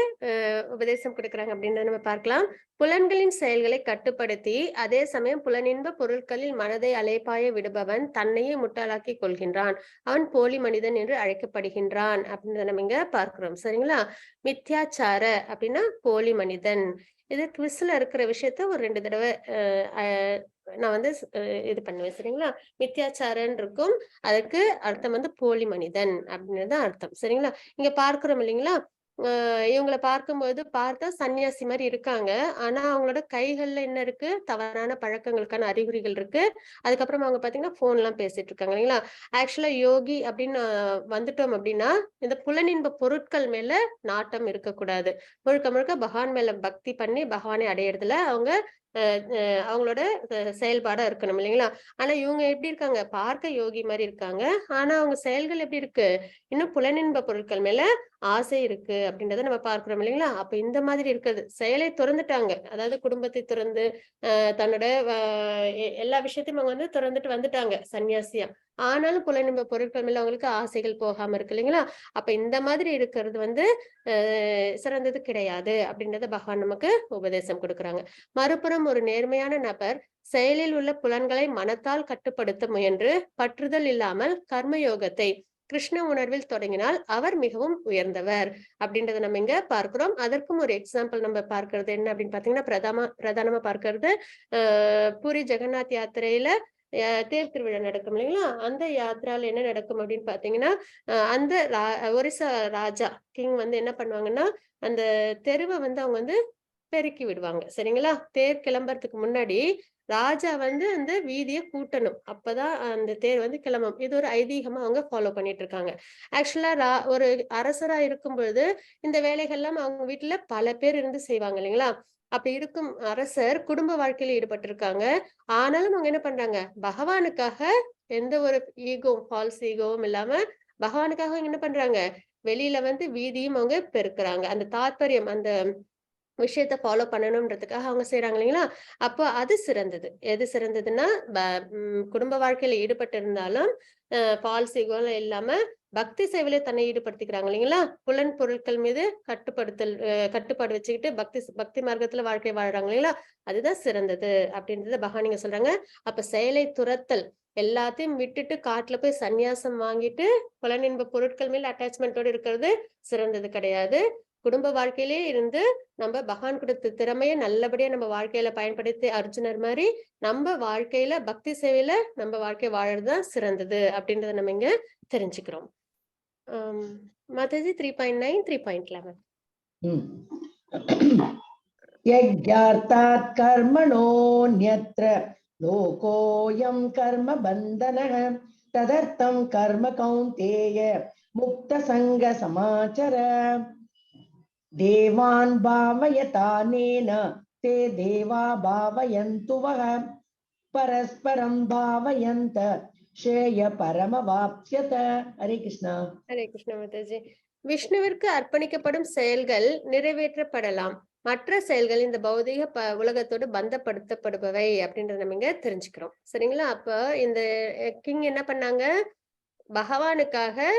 உபதேசம் கொடுக்கறாங்க அப்படின்னு நம்ம பார்க்கலாம். புலன்களின் செயல்களை கட்டுப்படுத்தி அதே சமயம் புலனின்ப பொருட்களில் மனதை அலைப்பாய விடுபவன் தன்னையே முட்டாளாக்கி கொள்கின்றான். அவன் போலி மனிதன் என்று அழைக்கப்படுகின்றான் அப்படின்னு நம்ம இங்க பார்க்கிறோம். சரிங்களா? மித்யாச்சார அப்படின்னா போலி மனிதன். இது குவிஸ்ல இருக்கிற விஷயத்த ஒரு 2 தடவை நான் வந்து இது பண்ணுவேன். சரிங்களா? மித்யாச்சாரன் இருக்கும், அதுக்கு அர்த்தம் வந்து போலி மனிதன் அப்படின்னு அர்த்தம். சரிங்களா? இங்க பார்க்கிறோம் இல்லைங்களா? இவங்களை பார்க்கும்போது பார்த்தா சன்னியாசி மாதிரி இருக்காங்க. ஆனா அவங்களோட கைகள்ல என்ன இருக்கு? தவறான பழக்கங்களுக்கான அறிகுறிகள் இருக்கு. அதுக்கப்புறம் அவங்க பாத்தீங்கன்னா போன் எல்லாம் பேசிட்டு இருக்காங்க இல்லைங்களா? ஆக்சுவலா யோகி அப்படின்னு வந்துட்டோம் அப்படின்னா இந்த புலனின்ப பொருட்கள் மேல நாட்டம் இருக்கக்கூடாது. முழுக்க முழுக்க பகவான் மேல பக்தி பண்ணி பகவானை அடையறதுல அவங்க அவங்களோட செயல்பாடா இருக்கணும் இல்லைங்களா? ஆனா இவங்க எப்படி இருக்காங்க? பார்க்க யோகி மாதிரி இருக்காங்க. ஆனா அவங்க செயல்கள் எப்படி இருக்கு? இன்னும் புலனின்ப பொருட்கள் மேல ஆசை இருக்கு அப்படின்றத நம்ம பார்க்கிறோம் இல்லைங்களா? அப்ப இந்த மாதிரி இருக்கிறது செயலை துறந்துட்டாங்க. அதாவது குடும்பத்தை துறந்து தன்னோட எல்லா விஷயத்தையும் அவங்க வந்து துறந்துட்டு வந்துட்டாங்க சன்னியாசியா. ஆனாலும் புலனின்ப பொருட்கள் மேல அவங்களுக்கு ஆசைகள் போகாம இருக்கு இல்லைங்களா? அப்ப இந்த மாதிரி இருக்கிறது வந்து சிறந்தது கிடையாது அப்படின்றத பகவான் நமக்கு உபதேசம் கொடுக்குறாங்க. மறுபுறம் ஒரு நேர்மையான நபர் செயலில் உள்ள புலன்களை மனத்தால் கட்டுப்படுத்த முயன்று பற்றுதல் இல்லாமல் கர்மயோகத்தை கிருஷ்ண உணர்வில் தொடங்கினால் அவர் மிகவும் உயர்ந்தவர் அப்படின்றத நம்ம இங்க பார்க்கிறோம். அதற்கும் ஒரு எக்ஸாம்பிள் நம்ம பார்க்கிறது என்ன அப்படின்னு பாத்தீங்கன்னா, பிரதானமா பார்க்கிறது பூரி ஜெகநாத் யாத்திரையில தேர் திருவிழா நடக்கும் இல்லைங்களா? அந்த யாத்ரால என்ன நடக்கும் அப்படின்னு பாத்தீங்கன்னா, அந்த ஒரிசா ராஜா கிங் வந்து என்ன பண்ணுவாங்கன்னா, அந்த தெருவ வந்து அவங்க வந்து பெருக்கி விடுவாங்க. சரிங்களா? தேர் கிளம்புறதுக்கு முன்னாடி ராஜா வந்து அந்த வீதிய கூட்டணும். அப்பதான் அந்த தேர் வந்து கிளம்பும். இது ஒரு ஐதீகமா அவங்க ஃபாலோ பண்ணிட்டு இருக்காங்க. ஆக்சுவலா ஒரு அரசரா இருக்கும் பொழுது, இந்த வேலைகள்லாம் அவங்க வீட்ல பல பேர் இருந்து செய்வாங்க இல்லைங்களா? அப்படி இருக்கும் அரசர் குடும்ப வாழ்க்கையில ஈடுபட்டிருக்காங்க. ஆனாலும் அவங்க என்ன பண்றாங்க? பகவானுக்காக எந்த ஒரு ஃபால்ஸ் ஈகோவும் இல்லாம பகவானுக்காக அவங்க என்ன பண்றாங்க? வெளியில வந்து வீதியும் அவங்க பெருக்குறாங்க. அந்த தாத்பரியம் அந்த விஷயத்த ஃபாலோ பண்ணணும்ன்றதுக்காக அவங்க செய்றாங்க இல்லைங்களா? அப்போ அது சிறந்தது. எது சிறந்ததுன்னா, ப குடும்ப வாழ்க்கையில ஈடுபட்டு இருந்தாலும், ஃபால்ஸ் ஈகோலாம் இல்லாம பக்தி சேவையில தன்னை ஈடுபடுத்திக்கிறாங்க இல்லைங்களா? புலன் பொருட்கள் மீது கட்டுப்பாடு வச்சுக்கிட்டு பக்தி மார்க்கத்துல வாழ்க்கை வாழ்றாங்க இல்லைங்களா? அதுதான் சிறந்தது அப்படின்றத பகவான் இங்க சொல்றாங்க. அப்ப செயலை துறத்தல், எல்லாத்தையும் விட்டுட்டு காட்டுல போய் சந்நியாசம் வாங்கிட்டு புலனின்ப பொருட்கள் மேல அட்டாச்மென்ட்டோட இருக்கிறது சிறந்தது கிடையாது. குடும்ப வாழ்க்கையிலே இருந்து நம்ம பகவான் கொடுத்த திறமைய நல்லபடியா நம்ம வாழ்க்கையில பயன்படுத்தி அர்ஜுனர் மாரி, நம்ம வாழ்க்கையில பக்தி சேவையில நம்ம வாழ்க்கை வாழறது தான் சிறந்தது அப்படின்றத நம்ம இங்க தெரிஞ்சுக்கிறோம். மாதாஜி 3.9, 3.11. यज्ञार्थात् कर्मणोऽन्यत्र लोकोऽयं कर्म बन्धनः तदर्थं कर्म कौन्तेय मुक्तसङ्गसमाचर देवान् भावयतानेन ते देवा भावयन्तु वः परस्परं भावयन्त श्रेय परमवाप्स्यत. हरे कृष्णा. ஹரே கிருஷ்ண மாதாஜி. விஷ்ணுவிற்கு அர்ப்பணிக்கப்படும் செயல்கள் நிறைவேற்றப்படலாம். மற்ற செயல்கள் இந்த பௌதீக உலகத்தோடு பந்தப்படுத்தப்படுபவை அப்படின்றத நம்ம இங்க தெரிஞ்சுக்கிறோம். சரிங்களா? அப்ப இந்த கிங் என்ன பண்ணாங்க? பகவானுக்காக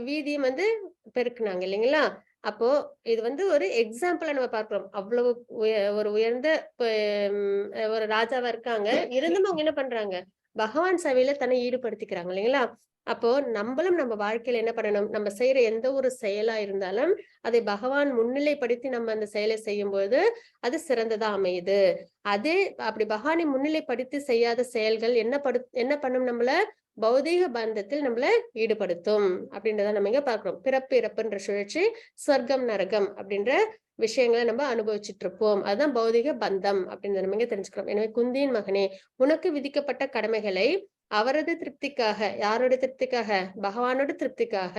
வீதியும் வந்து பெருக்குனாங்க இல்லைங்களா? அப்போ இது வந்து ஒரு எக்ஸாம்பிளா நம்ம பார்க்கிறோம். அவ்வளவு ஒரு உயர்ந்த ஒரு ராஜாவா இருக்காங்க. இருந்தும் அவங்க என்ன பண்றாங்க? பகவான் சேவையில தன்னை ஈடுபடுத்திக்கிறாங்க இல்லைங்களா? அப்போ நம்மளும் நம்ம வாழ்க்கையில என்ன பண்ணணும்? நம்ம செய்யற எந்த ஒரு செயலா இருந்தாலும், அதை பகவான் முன்னிலைப்படுத்தி நம்ம அந்த செயலை செய்யும்போது, அது சிறந்ததா அமையுது. அதே அப்படி பகவானை முன்னிலைப்படுத்தி செய்யாத செயல்கள் என்ன பண்ணும் நம்மள? பௌதீக பந்தத்தில் நம்மள ஈடுபடுத்தும் அப்படின்றத நம்ம இங்க பார்க்கிறோம். பிறப்பு இறப்புன்ற சுழற்சி, சொர்க்கம் நரகம் அப்படின்ற விஷயங்களை நம்ம அனுபவிச்சுட்டு இருப்போம். அதுதான் பௌதிக பந்தம் அப்படின்றத நம்ம இங்க தெரிஞ்சுக்கிறோம். எனவே குந்தியின் மகனே, உனக்கு விதிக்கப்பட்ட கடமைகளை அவரது திருப்திக்காக, யாரோட திருப்திக்காக? பகவானோட திருப்திக்காக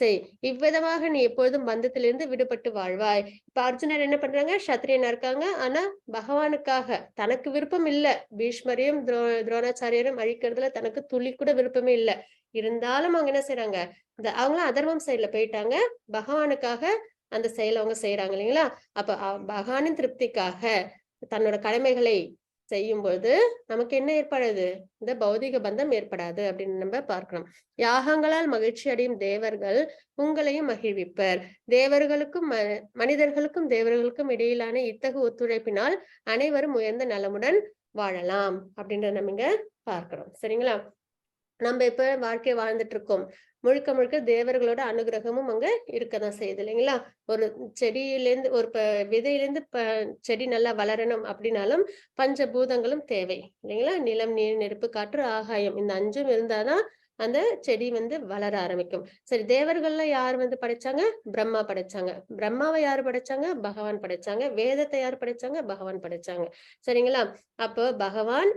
செய். இவ்விதமாக நீ எப்பொழுதும் பந்தத்திலிருந்து விடுபட்டு வாழ்வாய். இப்ப அர்ஜுனர் என்ன பண்றாங்க? சத்திரியனா இருக்காங்க. ஆனா பகவானுக்காக தனக்கு விருப்பம் இல்ல. பீஷ்மரையும் துரோணாச்சாரியரும் அழிக்கிறதுல தனக்கு துளி கூட விருப்பமே இல்ல. இருந்தாலும் அவங்க என்ன செய்யறாங்க? அவங்களும் அதர்மம் சைட்ல போயிட்டாங்க. பகவானுக்காக அந்த செயலை அவங்க செய்யறாங்க இல்லைங்களா? அப்ப பகவானின் திருப்திக்காக தன்னோட கடமைகளை செய்யும்போது நமக்கு என்ன ஏற்படாது? இந்த பௌதிக பந்தம் ஏற்படாது அப்படின்னு நம்ம பார்க்கிறோம். யாகங்களால் மகிழ்ச்சி அடையும் தேவர்கள் உங்களையும் மகிழ்விப்பர். தேவர்களுக்கும் மனிதர்களுக்கும் தேவர்களுக்கும் இடையிலான இத்தகு ஒத்துழைப்பினால் அனைவரும் உயர்ந்த நலமுடன் வாழலாம் அப்படின்றத நம்ம இங்க பார்க்கிறோம். சரிங்களா? நம்ம இப்ப வாழ்க்கை வாழ்ந்துட்டு இருக்கோம். முழுக்க முழுக்க தேவர்களோட அனுகிரகமும் அங்க இருக்கதான் செய்யுது இல்லைங்களா? ஒரு செடியிலேருந்து ஒரு விதையிலேருந்து செடி நல்லா வளரணும் அப்படின்னாலும் பஞ்சபூதங்களும் தேவை இல்லைங்களா? நிலம், நீர், நெருப்பு, காற்று, ஆகாயம் இந்த 5ம் இருந்தாதான் அந்த செடி வந்து வளர ஆரம்பிக்கும். சரி, தேவர்கள்ல யார் வந்து படைச்சாங்க? பிரம்மா படைச்சாங்க. பிரம்மாவை யாரு படைச்சாங்க? பகவான் படைச்சாங்க. வேதத்தை யார் படைச்சாங்க? பகவான் படைச்சாங்க. சரிங்களா? அப்போ பகவான்,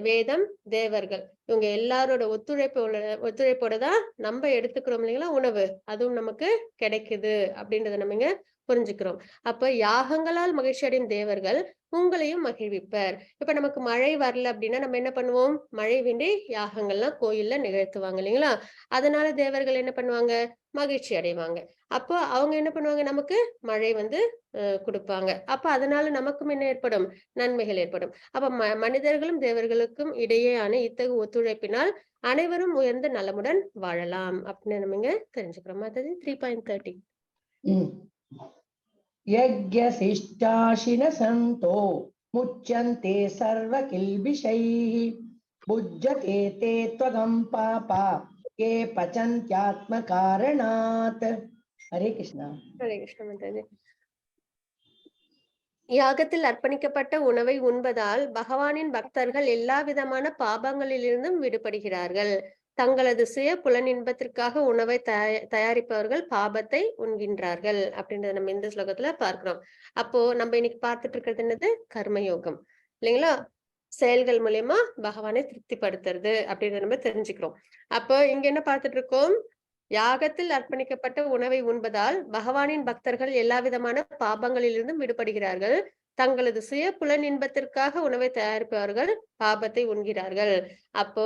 வேதம், தேவர்கள் இவங்க எல்லாரோட ஒத்துழைப்போட தான் நம்ம எடுத்துக்கிறோம் இல்லைங்களா உணவு. அதுவும் நமக்கு கிடைக்குது அப்படின்றத நம்ம இங்க புரிஞ்சுக்கிறோம். அப்ப யாகங்களால் மகிழ்ச்சி அடையும் தேவர்கள் உங்களையும் மகிழ்விப்பர். இப்ப நமக்கு மழை வரல அப்படின்னா நம்ம என்ன பண்ணுவோம்? மழை வேண்டி யாகங்கள்லாம் கோயில்ல நிகழ்த்துவாங்க இல்லைங்களா? அதனால தேவர்கள் என்ன பண்ணுவாங்க? மகிழ்ச்சி அடைவாங்க. அப்போ அவங்க என்ன பண்ணுவாங்க? நமக்கு மழை வந்து குடுப்பாங்க. அப்ப அதனால நமக்கும் என்ன ஏற்படும்? நன்மைகள் ஏற்படும். அப்ப மனிதர்களும் தேவர்களுக்கும் இடையேயான இத்தகு ஒத்துழைப்பினால் அனைவரும் உயர்ந்த நலமுடன் வாழலாம் அப்படின்னு நம்ம இங்க தெரிஞ்சுக்கிறோம். அடுத்தது 3.30. यज्ञशिष्टाशिन सन्तो मुच्यन्ते सर्वकिल्बिषैः भुज्यते ते त्वगं पापा ये पचन्त्यात्मकारणात्. हरे कृष्णा. ஹரே கிருஷ்ண மாதாஜி. யாகத்தில் அர்ப்பணிக்கப்பட்ட உணவை உண்பதால் பகவானின் பக்தர்கள் எல்லா விதமான பாபங்களிலிருந்தும் விடுபடுகிறார்கள். தங்களது சுய புலனின்பத்திற்காக உணவை தயாரிப்பவர்கள் பாபத்தை உண்கின்றார்கள் அப்படின்றத நம்ம இந்த ஸ்லோகத்துல பார்க்கிறோம். அப்போ நம்ம இன்னைக்கு பார்த்துட்டு இருக்கிறது என்னது? கர்மயோகம் இல்லைங்களா? செயல்கள் மூலியமா பகவானை திருப்திப்படுத்துறது அப்படின்றத நம்ம தெரிஞ்சுக்கிறோம். அப்போ இங்க என்ன பார்த்துட்டு இருக்கோம்? யாகத்தில் அர்ப்பணிக்கப்பட்ட உணவை உண்பதால் பகவானின் பக்தர்கள் எல்லா விதமான பாபங்களிலிருந்தும் விடுபடுகிறார்கள். தங்களது சுய புலன் இன்பத்திற்காக உணவை தயாரிப்பவர்கள் பாபத்தை உண்கிறார்கள். அப்போ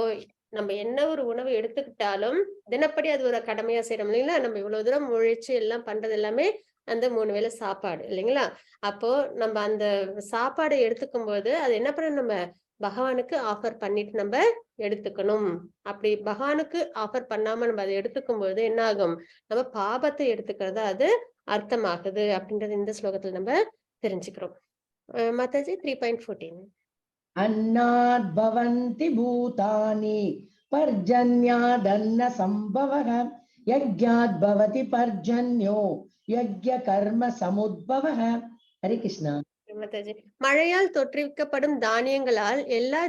நம்ம என்ன ஒரு உணவு எடுத்துக்கிட்டாலும் தினப்படி அது ஒரு கடமையா செய்யறோம் இல்லைங்களா? நம்ம இவ்வளவு தூரம் உழைச்சு எல்லாம் பண்றது எல்லாமே அந்த 3 வேளை சாப்பாடு இல்லைங்களா? அப்போ நம்ம அந்த சாப்பாடை எடுத்துக்கும் போது அது என்ன பண்ண நம்ம பகவானுக்கு ஆஃபர் பண்ணிட்டு நம்ம எடுத்துக்கணும். அப்படி பகவானுக்கு ஆஃபர் பண்ணாம நம்ம அதை எடுத்துக்கும் போது என்ன ஆகும்? நம்ம பாபத்தை எடுத்துக்கிறதா அது அர்த்தமாகுது அப்படின்றது இந்த ஸ்லோகத்துல நம்ம தெரிஞ்சுக்கிறோம். மாதாஜி 3.14. अन्नाद् भवन्ति भूतानि पर्जन्यादन्न संभवः यज्ञाद् भवति पर्जन्यो यज्ञ कर्म समुद्भवः. हरे कृष्णा. மாதாஜி, மழையால் தோற்றுவிக்கப்படும் தானியங்களால் எல்லா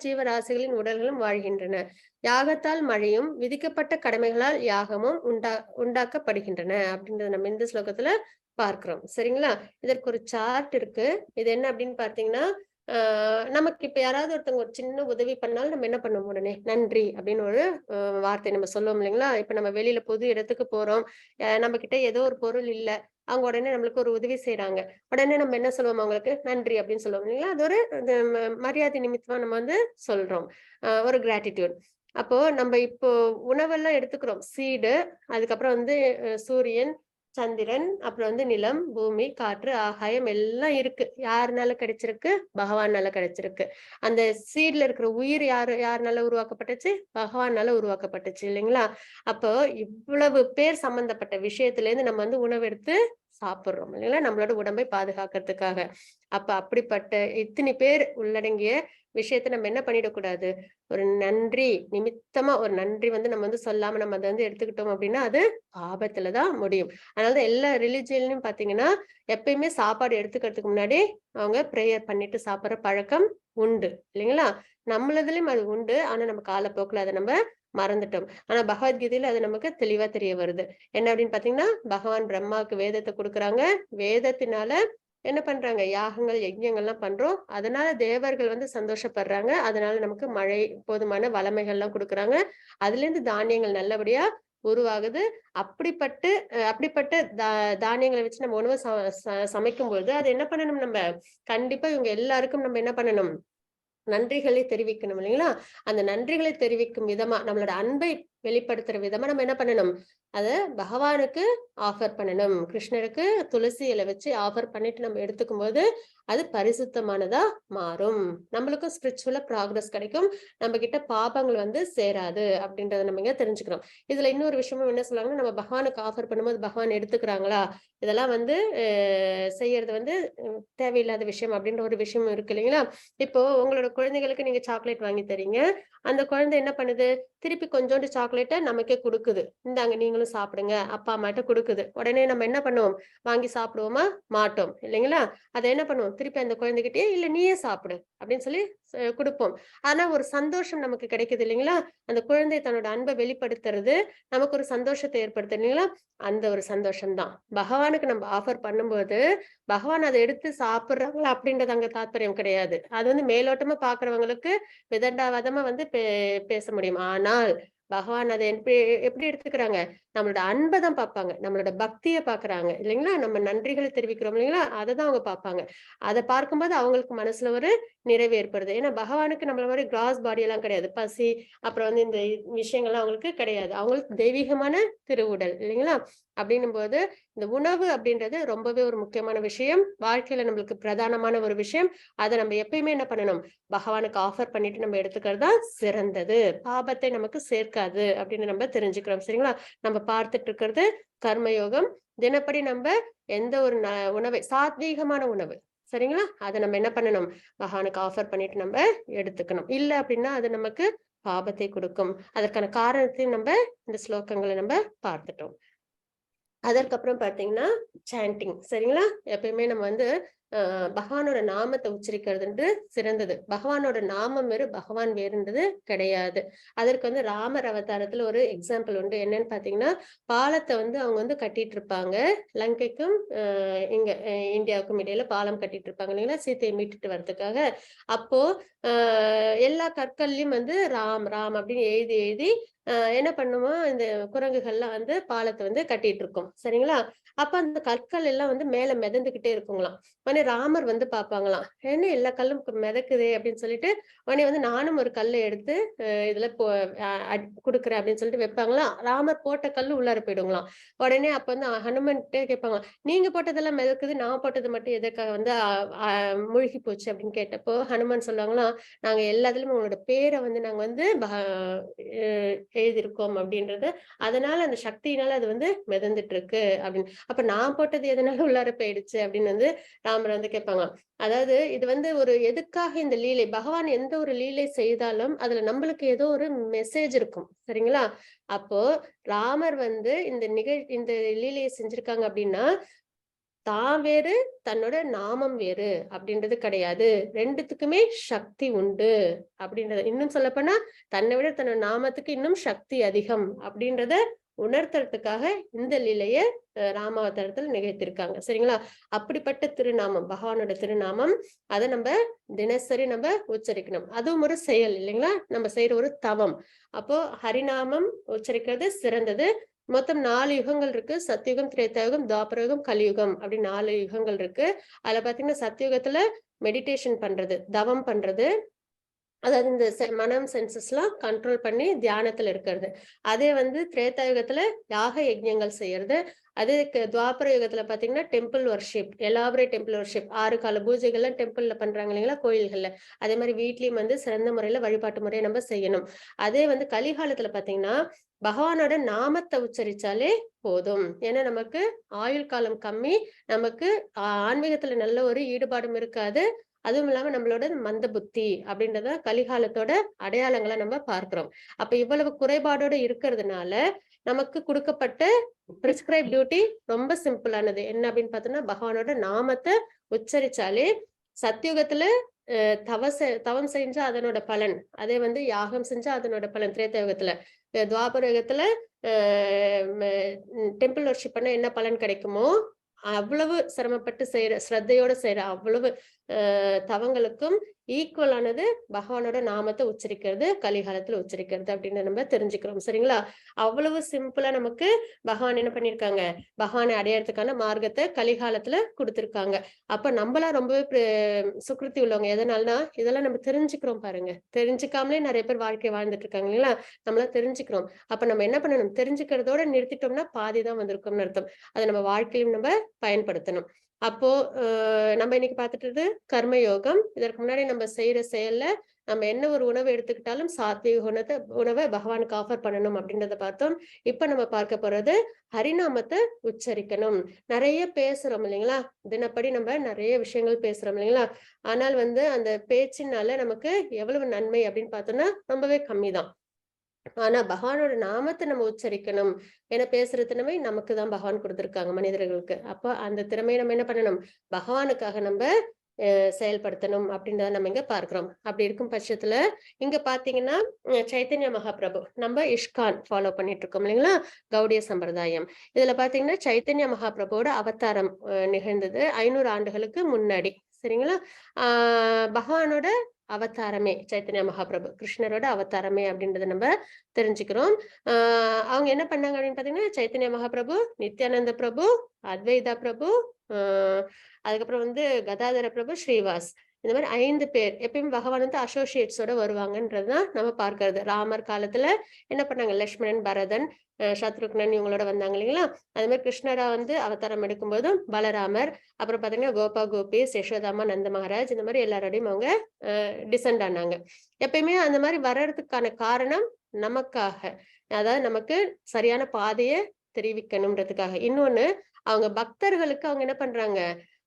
ஜீவராசிகளின் உடல்களும் வாழ்கின்றன. யாகத்தால் மழையும் விதிக்கப்பட்ட கடமைகளால் யாகமும் உண்டாக்கப்படுகின்றன அப்படின்றத நம்ம இந்த ஸ்லோகத்துல பார்க்கிறோம். சரிங்களா? இதற்கு ஒரு சார்ட் இருக்கு. இது என்ன அப்படின்னு பாத்தீங்கன்னா, நமக்கு இப்ப யாராவது ஒருத்தவங்க ஒரு சின்ன உதவி பண்ணாலும் நம்ம என்ன பண்ணுவோம்? உடனே நன்றி அப்படின்னு ஒரு வார்த்தை நம்ம சொல்லுவோம் இல்லைங்களா? இப்ப நம்ம வெளியில பொது இடத்துக்கு போறோம், நம்ம கிட்ட ஏதோ ஒரு பொருள் இல்ல, அவங்க உடனே நம்மளுக்கு ஒரு உதவி செய்யறாங்க, உடனே நம்ம என்ன சொல்லுவோம்? அவங்களுக்கு நன்றி அப்படின்னு சொல்லுவோம் இல்லைங்களா? அது ஒரு மரியாதை நிமித்தமா நம்ம வந்து சொல்றோம், ஒரு கிராட்டிடியூட். அப்போ நம்ம இப்போ உணவெல்லாம் எடுத்துக்கிறோம். சீடு, அதுக்கப்புறம் வந்து சூரியன், சந்திரன், அப்புறம் வந்து நிலம், பூமி, காற்று, ஆகாயம் எல்லாம் இருக்கு. யாருனால கிடைச்சிருக்கு? பகவானால கிடைச்சிருக்கு. அந்த சீட்ல இருக்கிற உயிர் யாருனால உருவாக்கப்பட்டுச்சு? பகவானால உருவாக்கப்பட்டுச்சு இல்லைங்களா? அப்போ இவ்வளவு பேர் சம்பந்தப்பட்ட விஷயத்துல இருந்து நம்ம வந்து உணவு எடுத்து சாப்பிடுறோம் இல்லைங்களா? நம்மளோட உடம்பை பாதுகாக்கிறதுக்காக. அப்ப அப்படிப்பட்ட இத்தனை பேர் உள்ளடங்கிய விஷயத்த நம்ம என்ன பண்ணிடக்கூடாது? ஒரு நன்றி நிமித்தமா ஒரு நன்றி வந்து நம்ம வந்து சொல்லாம நம்ம அதை வந்து எடுத்துக்கிட்டோம் அப்படின்னா அது ஆபத்துலதான் முடியும். அதனாலதான் எல்லா ரிலிஜியன்லயும் பாத்தீங்கன்னா எப்பயுமே சாப்பாடு எடுத்துக்கிறதுக்கு முன்னாடி அவங்க பிரேயர் பண்ணிட்டு சாப்பிடுற பழக்கம் உண்டு இல்லைங்களா? நம்மளதுலயும் அது உண்டு. ஆனா நம்ம காலப்போக்குல அதை நம்ம மறந்துட்டோம். ஆனா பகவத்கீதையில அது நமக்கு தெளிவா தெரிய வருது. என்ன அப்படின்னு பாத்தீங்கன்னா, பகவான் பிரம்மாவுக்கு வேதத்தை கொடுக்குறாங்க. வேதத்தினால என்ன பண்றாங்க? யாகங்கள், யஜ்ஞங்கள்லாம் பண்றோம். அதனால தேவர்கள் வந்து சந்தோஷப்படுறாங்க. அதனால நமக்கு மழை, போதுமான வளமைகள்லாம் கொடுக்குறாங்க. அதுல இருந்து தானியங்கள் நல்லபடியா உருவாகுது. அப்படிப்பட்ட தானியங்களை வச்சு நம்ம உணவு சமைக்கும் பொழுது அது என்ன பண்ணணும்? நம்ம கண்டிப்பா இவங்க எல்லாருக்கும் நம்ம என்ன பண்ணணும்? நன்றிகளை தெரிவிக்கணும் இல்லைங்களா? அந்த நன்றிகளை தெரிவிக்கும் விதமா நம்மளோட அன்பை வெளிப்படுத்துற விதமா நம்ம என்ன பண்ணணும்? அத பகவானுக்கு ஆஃபர் பண்ணணும். கிருஷ்ணருக்கு துளசி இலை வச்சு ஆஃபர் பண்ணிட்டு நம்ம எடுத்துக்கும் போது அது பரிசுத்தமானதா மாறும். நம்மளுக்கும் ஸ்பிரிச்சுவலா ப்ராக்ரஸ் கிடைக்கும். நம்ம கிட்ட பாபங்கள் வந்து சேராது அப்படின்றத நம்ம இங்க தெரிஞ்சுக்கிறோம். இதுல இன்னொரு விஷயமும் என்ன சொல்றாங்கன்னா, நம்ம பகவானுக்கு ஆஃபர் பண்ணும்போது பகவான் எடுத்துக்கிறாங்களா? இதெல்லாம் வந்து செய்யறது வந்து தேவையில்லாத விஷயம் அப்படின்ற ஒரு விஷயம் இருக்கு இல்லைங்களா? இப்போ உங்களோட குழந்தைகளுக்கு நீங்க சாக்லேட் வாங்கி தரீங்க. அந்த குழந்தை என்ன பண்ணுது? திருப்பி கொஞ்சோண்டு சாக்லேட்டை நமக்கே கொடுக்குது. இந்தாங்க நீங்களும் சாப்பிடுங்க. அப்பா அம்மாட்ட கொடுக்குது. உடனே நம்ம என்ன பண்ணுவோம்? வாங்கி சாப்பிடுவோமா? மாட்டோம் இல்லைங்களா? அதை என்ன பண்ணுவோம்? திருப்பி அந்த குழந்தைகிட்டயே இல்ல நீயே சாப்பிடு அப்படின்னு சொல்லி கொடுப்போம். ஆனா ஒரு சந்தோஷம் நமக்கு கிடைக்குது இல்லைங்களா? அந்த குழந்தை தன்னோட அன்பை வெளிப்படுத்துறது நமக்கு ஒரு சந்தோஷத்தை ஏற்படுத்து இல்லைங்களா? அந்த ஒரு சந்தோஷம் தான் பகவானுக்கு நம்ம ஆஃபர் பண்ணும்போது பகவான் அதை எடுத்து சாப்பிடுறாங்களா அப்படின்றது அங்க தாத்பரியம் கிடையாது. அது வந்து மேலோட்டமா பாக்குறவங்களுக்கு விதண்டாவாதமா வந்து பேச முடியும். ஆனால் பகவான் அதை எப்படி எப்படி எடுத்துக்கிறாங்க? நம்மளோட அன்பை தான் பார்ப்பாங்க, நம்மளோட பக்தியை பார்க்கறாங்க இல்லைங்களா? நம்ம நன்றிகளை தெரிவிக்கிறோம் இல்லைங்களா? அதை தான் அவங்க பார்ப்பாங்க. அதை பார்க்கும்போது அவங்களுக்கு மனசுல ஒரு நிறைவு ஏற்படுது. ஏன்னா பகவானுக்கு நம்மள மாதிரி கிராஸ் பாடி எல்லாம் கிடையாது. பசி அப்புறம் வந்து இந்த விஷயங்கள்லாம் அவங்களுக்கு கிடையாது. அவங்களுக்கு தெய்வீகமான திருவுடல் இல்லைங்களா? அப்படின்னும் போது இந்த உணவு அப்படின்றது ரொம்பவே ஒரு முக்கியமான விஷயம். வாழ்க்கையில நம்மளுக்கு பிரதானமான ஒரு விஷயம். அதை நம்ம எப்பயுமே என்ன பண்ணணும்? பகவானுக்கு ஆஃபர் பண்ணிட்டு நம்ம எடுத்துக்கிறது தான் சிறந்தது. பாபத்தை நமக்கு சேர்க்காது அப்படின்னு நம்ம தெரிஞ்சுக்கிறோம். சரிங்களா? நம்ம பார்த்துட்டு இருக்கிறது கர்மயோகம். தினப்படி நம்ம எந்த ஒரு உணவை சாத்வீகமான உணவு சரிங்களா? அதை நம்ம என்ன பண்ணணும்? பகவானுக்கு ஆஃபர் பண்ணிட்டு நம்ம எடுத்துக்கணும். இல்ல அப்படின்னா அது நமக்கு பாபத்தை கொடுக்கும். அதற்கான காரணத்தையும் நம்ம இந்த ஸ்லோகங்களை நம்ம பார்த்துட்டோம். அதற்கப்புறம் பாத்தீங்கன்னா சாண்டிங் சரிங்களா? எப்பயுமே நம்ம வந்து பகவானோட நாமத்தை உச்சரிக்கிறதுன்றது சிறந்தது. பகவானோட நாமம் வேறு, பகவான் வேறுன்றது கிடையாது. அதற்கு வந்து ராமர் அவதாரத்துல ஒரு எக்ஸாம்பிள் உண்டு. என்னன்னு பாத்தீங்கன்னா, பாலத்தை வந்து அவங்க வந்து கட்டிட்டு இருப்பாங்க. லங்கைக்கும் இங்க இந்தியாவுக்கும் இடையில பாலம் கட்டிட்டு இருப்பாங்க இல்லைங்களா? சீத்தையை மீட்டுட்டு வர்றதுக்காக. அப்போ எல்லா கற்கள்லயும் வந்து ராம் ராம் அப்படின்னு எழுதி எழுதி என்ன பண்ணுமோ இந்த குரங்குகள்லாம் வந்து பாலத்தை வந்து கட்டிட்டு இருக்கும் சரிங்களா? அப்ப அந்த கற்கள் எல்லாம் வந்து மேல மிதந்துகிட்டே இருக்குங்களாம். உடனே ராமர் வந்து பாப்பாங்களாம், என்ன எல்லா கல்லும் மிதக்குதே அப்படின்னு சொல்லிட்டு உடனே வந்து நானும் ஒரு கல்லை எடுத்து இதுல குடுக்குறேன் அப்படின்னு சொல்லிட்டு வைப்பாங்களாம். ராமர் போட்ட கல்லு உள்ளார போயிடுங்களாம். உடனே அப்ப வந்து ஹனுமன்கிட்ட கேட்பாங்க, நீங்க போட்டதெல்லாம் மிதக்குது, நான் போட்டது மட்டும் எதுக்காக வந்து மூழ்கி போச்சு அப்படின்னு கேட்டப்போ ஹனுமான் சொல்லுவாங்களாம், நாங்க எல்லாத்துலயும் உங்களோட பேரை வந்து நாங்க வந்து எழுதியிருக்கோம் அப்படின்றது, அதனால அந்த சக்தியினால அது வந்து மிதந்துட்டு இருக்கு அப்படின்னு. அப்ப நான் போட்டது எதனால உள்ளார போயிடுச்சு அப்படின்னு வந்து ராமர் வந்து கேட்பாங்க. அதாவது இது வந்து ஒரு எதுக்காக இந்த லீலை, பகவான் எந்த ஒரு லீலை செய்தாலும் அதுல நம்மளுக்கு ஏதோ ஒரு மெசேஜ் இருக்கும் சரிங்களா? அப்போ ராமர் வந்து இந்த லீலையை செஞ்சிருக்காங்க அப்படின்னா தான் வேறு, தன்னோட நாமம் வேறு அப்படின்றது கிடையாது. 2த்துக்குமே சக்தி உண்டு அப்படின்றத இன்னும் சொல்லப்போனா, தன்னை விட தன்னோட நாமத்துக்கு இன்னும் சக்தி அதிகம் அப்படின்றத உணர்த்துறதுக்காக இந்த லீலைய ராமாவதாரத்துல நிகழ்த்திருக்காங்க. சரிங்களா? அப்படிப்பட்ட திருநாமம், பகவானோட திருநாமம். அத நம்ம தினசரி நம்ம உச்சரிக்கணும். அதுவும் ஒரு செயல் இல்லைங்களா? நம்ம செய்யற ஒரு தவம். அப்போ ஹரிநாமம் உச்சரிக்கிறது சிறந்தது. மொத்தம் 4 யுகங்கள் இருக்கு. சத்யுகம், திரேதாயுகம், துவாபரயுகம், கலியுகம் அப்படி 4 யுகங்கள் இருக்கு. அதுல பாத்தீங்கன்னா சத்யுகத்துல மெடிடேஷன் பண்றது, தவம் பண்றது. அதாவது இந்த மனம் சென்சஸ்லாம் கண்ட்ரோல் பண்ணி தியானத்துல இருக்கிறது. அதே வந்து திரேதாயுகத்துல யாக யஜ்ஞங்கள் செய்யறது. அதே துவாபர யுகத்துல பாத்தீங்கன்னா temple worship, elaborate temple worship, 6 கால பூஜைகள்லாம் டெம்பிள்ல பண்றாங்க இல்லைங்களா? கோயில்கள்ல. அதே மாதிரி வீட்லயும் வந்து சிறந்த முறையில வழிபாட்டு முறையை நம்ம செய்யணும். அதே வந்து கலிகாலத்துல பாத்தீங்கன்னா பகவானோட நாமத்தை உச்சரிச்சாலே போதும். ஏன்னா நமக்கு ஆயுள் காலம் கம்மி, நமக்கு ஆன்மீகத்துல நல்ல ஒரு ஈடுபாடும் இருக்காது. அதுவும் இல்லாம நம்மளோட மந்த புத்தி அப்படின்றத கலிகாலத்தோட அடையாளங்களை நம்ம பார்க்கிறோம். அப்ப இவ்வளவு குறைபாடோட இருக்கிறதுனால நமக்கு கொடுக்கப்பட்ட பிரிஸ்கிரைப் டியூட்டி ரொம்ப சிம்பிளானது. என்ன அப்படின்னு பார்த்தோம்னா, பகவானோட நாமத்தை உச்சரிச்சாலே சத்தியுகத்துல தவம் செஞ்சா அதனோட பலன், அதே வந்து யாகம் செஞ்சா அதனோட பலன் திரேதாயுகத்துல, துவாபர யுகத்துல டெம்பிள் வர்ஷிப் பண்ண என்ன பலன் கிடைக்குமோ அவ்வளவு சிரமப்பட்டு செய்யற, ஸ்ரத்தையோட செய்யற அவ்வளவு தவங்களுக்கும் ஈக்குவலானது பகவானோட நாமத்தை உச்சரிக்கிறது, கலிகாலத்துல உச்சரிக்கிறது அப்படின்னு நம்ம தெரிஞ்சுக்கிறோம். சரிங்களா? அவ்வளவு சிம்பிளா நமக்கு பகவான் என்ன பண்ணிருக்காங்க, பகவானை அடையறதுக்கான மார்க்கத்தை கலிகாலத்துல கொடுத்திருக்காங்க. அப்ப நம்மளா ரொம்பவே சுக்கிருத்தி உள்ளவங்க. எதனாலனா இதெல்லாம் நம்ம தெரிஞ்சுக்கிறோம் பாருங்க. தெரிஞ்சுக்காமலே நிறைய பேர் வாழ்க்கை வாழ்ந்துட்டு இருக்காங்க இல்லைங்களா? நம்மளா தெரிஞ்சுக்கிறோம். அப்ப நம்ம என்ன பண்ணணும்? தெரிஞ்சுக்கிறதோட நிறுத்திட்டோம்னா பாதிதான் வந்திருக்கும்னு அர்த்தம். அதை நம்ம வாழ்க்கையிலும் நம்ம பயன்படுத்தணும். அப்போ நம்ம இன்னைக்கு பார்த்துட்டு கர்மயோகம். இதற்கு முன்னாடி நம்ம செய்யற செயல்ல நம்ம என்ன ஒரு உணவு எடுத்துக்கிட்டாலும் சாத்வீக உணவை பகவானுக்கு ஆஃபர் பண்ணணும் அப்படின்றத பார்த்தோம். இப்ப நம்ம பார்க்க போறது ஹரிநாமத்தை உச்சரிக்கணும். நிறைய பேசுறோம் இல்லைங்களா? தினப்படி நம்ம நிறைய விஷயங்கள் பேசுறோம் இல்லைங்களா? ஆனால் வந்து அந்த பேச்சினால நமக்கு எவ்வளவு நன்மை அப்படின்னு பார்த்தோம்னா ரொம்பவே கம்மிதான். ஆனா பகவானோட நாமத்தை நம்ம உச்சரிக்கணும். ஏன்னா பேசுற திறமை நமக்கு தான் பகவான் கொடுத்திருக்காங்க மனிதர்களுக்கு. அப்ப அந்த திறமையை நம்ம என்ன பண்ணணும்? பகவானுக்காக நம்ம செயல்படுத்தணும் அப்படின்றத நம்ம இங்க பார்க்கிறோம். அப்படி இருக்கும் பட்சத்துல இங்க பாத்தீங்கன்னா சைத்தன்ய மகாபிரபு, நம்ம இஷ்கான் ஃபாலோ பண்ணிட்டு இருக்கோம் இல்லைங்களா? கௌடிய சம்பிரதாயம். இதுல பாத்தீங்கன்னா சைத்தன்ய மகாபிரபுவோட அவதாரம் நிகழ்ந்தது 500 ஆண்டுகளுக்கு முன்னாடி. சரிங்களா? பகவானோட அவதாரமே சைத்தன்ய மகாபிரபு, கிருஷ்ணரோட அவதாரமே அப்படின்றத நம்ம தெரிஞ்சுக்கிறோம். அவங்க என்ன பண்ணாங்க அப்படின்னு பாத்தீங்கன்னா, சைத்தன்ய மகாபிரபு, நித்யானந்த பிரபு, அத்வைதா பிரபு, அதுக்கப்புறம் வந்து கதாதர பிரபு, ஸ்ரீவாஸ், இந்த மாதிரி 5 பேர் எப்பயுமே பகவான் வந்து அசோசியேட்ஸோட வருவாங்கன்றதுதான் நம்ம பார்க்கிறது. ராமர் காலத்துல என்ன பண்ணாங்க, லட்சுமணன், பரதன், சத்ருக்னன் இவங்களோட வந்தாங்க இல்லைங்களா. அது மாதிரி கிருஷ்ணரா வந்து அவதாரம் எடுக்கும்போதும் பலராமர், அப்புறம் பாத்தீங்கன்னா கோபா கோபீஸ், யசோதாமா, நந்த மகாராஜ், இந்த மாதிரி எல்லாரோடையும் அவங்க டிசெண்ட் ஆனாங்க. எப்பயுமே அந்த மாதிரி வர்றதுக்கான காரணம் நமக்காக, அதாவது நமக்கு சரியான பாதையை தெரிவிக்கணும்ன்றதுக்காக. இன்னொன்னு, அவங்க பக்தர்களுக்கு அவங்க என்ன பண்றாங்க,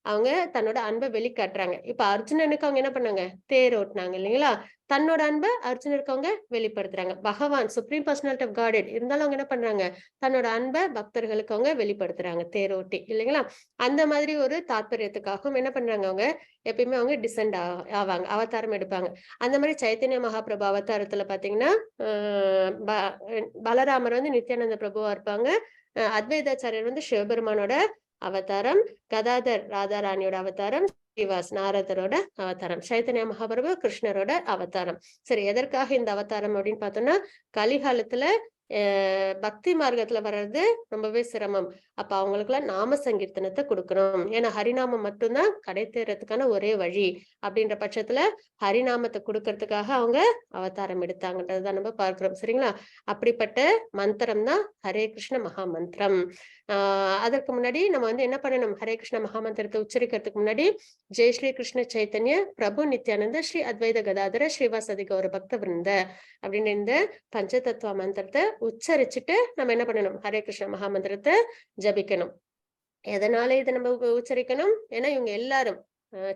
அவங்க தன்னோட அன்பை வெளிக்காட்டுறாங்க. இப்ப அர்ஜுனனுக்கு அவங்க என்ன பண்ணாங்க, தேர் ஓட்டுனாங்க இல்லைங்களா. தன்னோட அன்பை அர்ஜுனருக்கு அவங்க வெளிப்படுத்துறாங்க. பகவான் சுப்ரீம் பர்சனாலிட்டி ஆஃப் காட் இருந்தாலும் அவங்க என்ன பண்றாங்க, தன்னோட அன்பை பக்தர்களுக்கு அவங்க வெளிப்படுத்துறாங்க தேர் ஓட்டி இல்லைங்களா. அந்த மாதிரி ஒரு தாத்பரியத்துக்காகவும் என்ன பண்றாங்க, அவங்க எப்பயுமே அவங்க டிசெண்ட் ஆவாங்க, அவதாரம் எடுப்பாங்க. அந்த மாதிரி சைத்தன்ய மகாபிரபு அவதாரத்துல பாத்தீங்கன்னா, பலராமர் வந்து நித்யானந்த பிரபுவா இருப்பாங்க. அத்வைதாச்சாரியர் வந்து சிவபெருமானோட அவதாரம், கதாதர் ராதாராணியோட அவதாரம், ஸ்ரீவாஸ் நாரதரோட அவதாரம், சைத்தன்ய மகாபிரபு கிருஷ்ணரோட அவதாரம். சரி, எதற்காக இந்த அவதாரம் அப்படின்னு பார்த்தோம்னா, கலிகாலத்துல பக்தி மார்க்கத்துல வர்றது ரொம்பவே சிரமம். அப்ப அவங்களுக்குலாம் நாம சங்கீர்த்தனத்தை கொடுக்கணும். ஏன்னா ஹரிநாமம் மட்டும்தான் கடை தேர்றதுக்கான ஒரே வழி. அப்படின்ற பட்சத்துல ஹரிநாமத்தை கொடுக்கறதுக்காக அவங்க அவதாரம் எடுத்தாங்கன்றதுதான் நம்ம பார்க்கிறோம். சரிங்களா. அப்படிப்பட்ட மந்திரம் தான் ஹரே கிருஷ்ண மகா மந்திரம். அதற்கு முன்னாடி நம்ம வந்து என்ன பண்ணணும், ஹரே கிருஷ்ண மகா மந்திரத்தை உச்சரிக்கிறதுக்கு முன்னாடி ஜெய் ஸ்ரீ கிருஷ்ண சைத்தன்ய பிரபு நித்யானந்த ஸ்ரீ அத்வைத கதாதர ஸ்ரீவாசதி கௌர பக்த விருந்த அப்படின்னு இந்த பஞ்ச தத்துவ மந்திரத்தை உச்சரிச்சுட்டு நம்ம என்ன பண்ணணும், ஹரே கிருஷ்ண மகா மந்திரத்தை ஜபிக்கணும். எதனால இதை நம்ம உச்சரிக்கணும், ஏன்னா இவங்க எல்லாரும்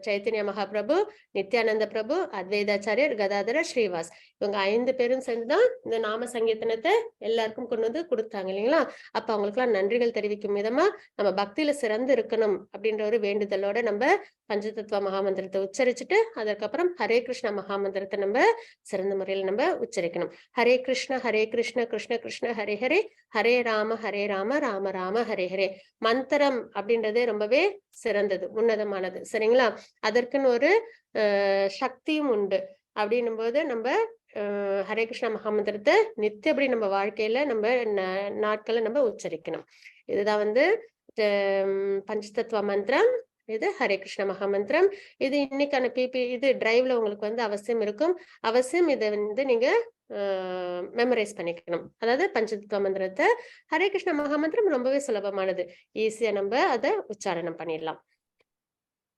சைத்தன்ய மகாபிரபு, நித்யானந்த பிரபு, அத்வைதாச்சாரியர், கதாதர, ஸ்ரீவாஸ் இவங்க 5 பேரும் சேர்ந்துதான் இந்த நாம சங்கீர்த்தனத்தை எல்லாருக்கும் கொண்டு வந்து கொடுத்தாங்க இல்லைங்களா. அப்ப அவங்களுக்கு எல்லாம் நன்றிகள் தெரிவிக்கும் விதமா நம்ம பக்தியில சிறந்து இருக்கணும் அப்படின்ற ஒரு வேண்டுதலோட நம்ம பஞ்சதத்துவ மகாமந்திரத்தை உச்சரிச்சுட்டு அதற்கப்புறம் ஹரே கிருஷ்ண மகாமந்திரத்தை நம்ம சிறந்த முறையில நம்ம உச்சரிக்கணும். ஹரே கிருஷ்ண கிருஷ்ண கிருஷ்ண ஹரே ஹரே, ஹரே ராம ராம ராம ஹரே ஹரே. மந்திரம் அப்படின்றது ரொம்பவே சிறந்தது, உன்னதமானது. சரிங்களா. அதற்குன்னு ஒரு சக்தியும் உண்டு. அப்படின்னும் போது நம்ம ஹரே கிருஷ்ண மகாமந்திரத்தை நித்தியப்படி நம்ம வாழ்க்கையில நம்ம நாட்களை நம்ம உச்சரிக்கணும். இதுதான் வந்து பஞ்சதத்துவ மந்திரம். இது ஹரே கிருஷ்ண மகாமந்திரம். இது இன்னைக்கான இது டிரைவ்ல உங்களுக்கு வந்து அவசியம் இருக்கும். அவசியம் இதை வந்து நீங்க மெமரைஸ் பண்ணிக்கணும். அதாவது பஞ்சதத்துவ மந்திரத்தை, ஹரே கிருஷ்ண மகாமந்திரம் ரொம்பவே சுலபமானது, ஈஸியா நம்ம அதை உச்சாரணம் பண்ணிடலாம்.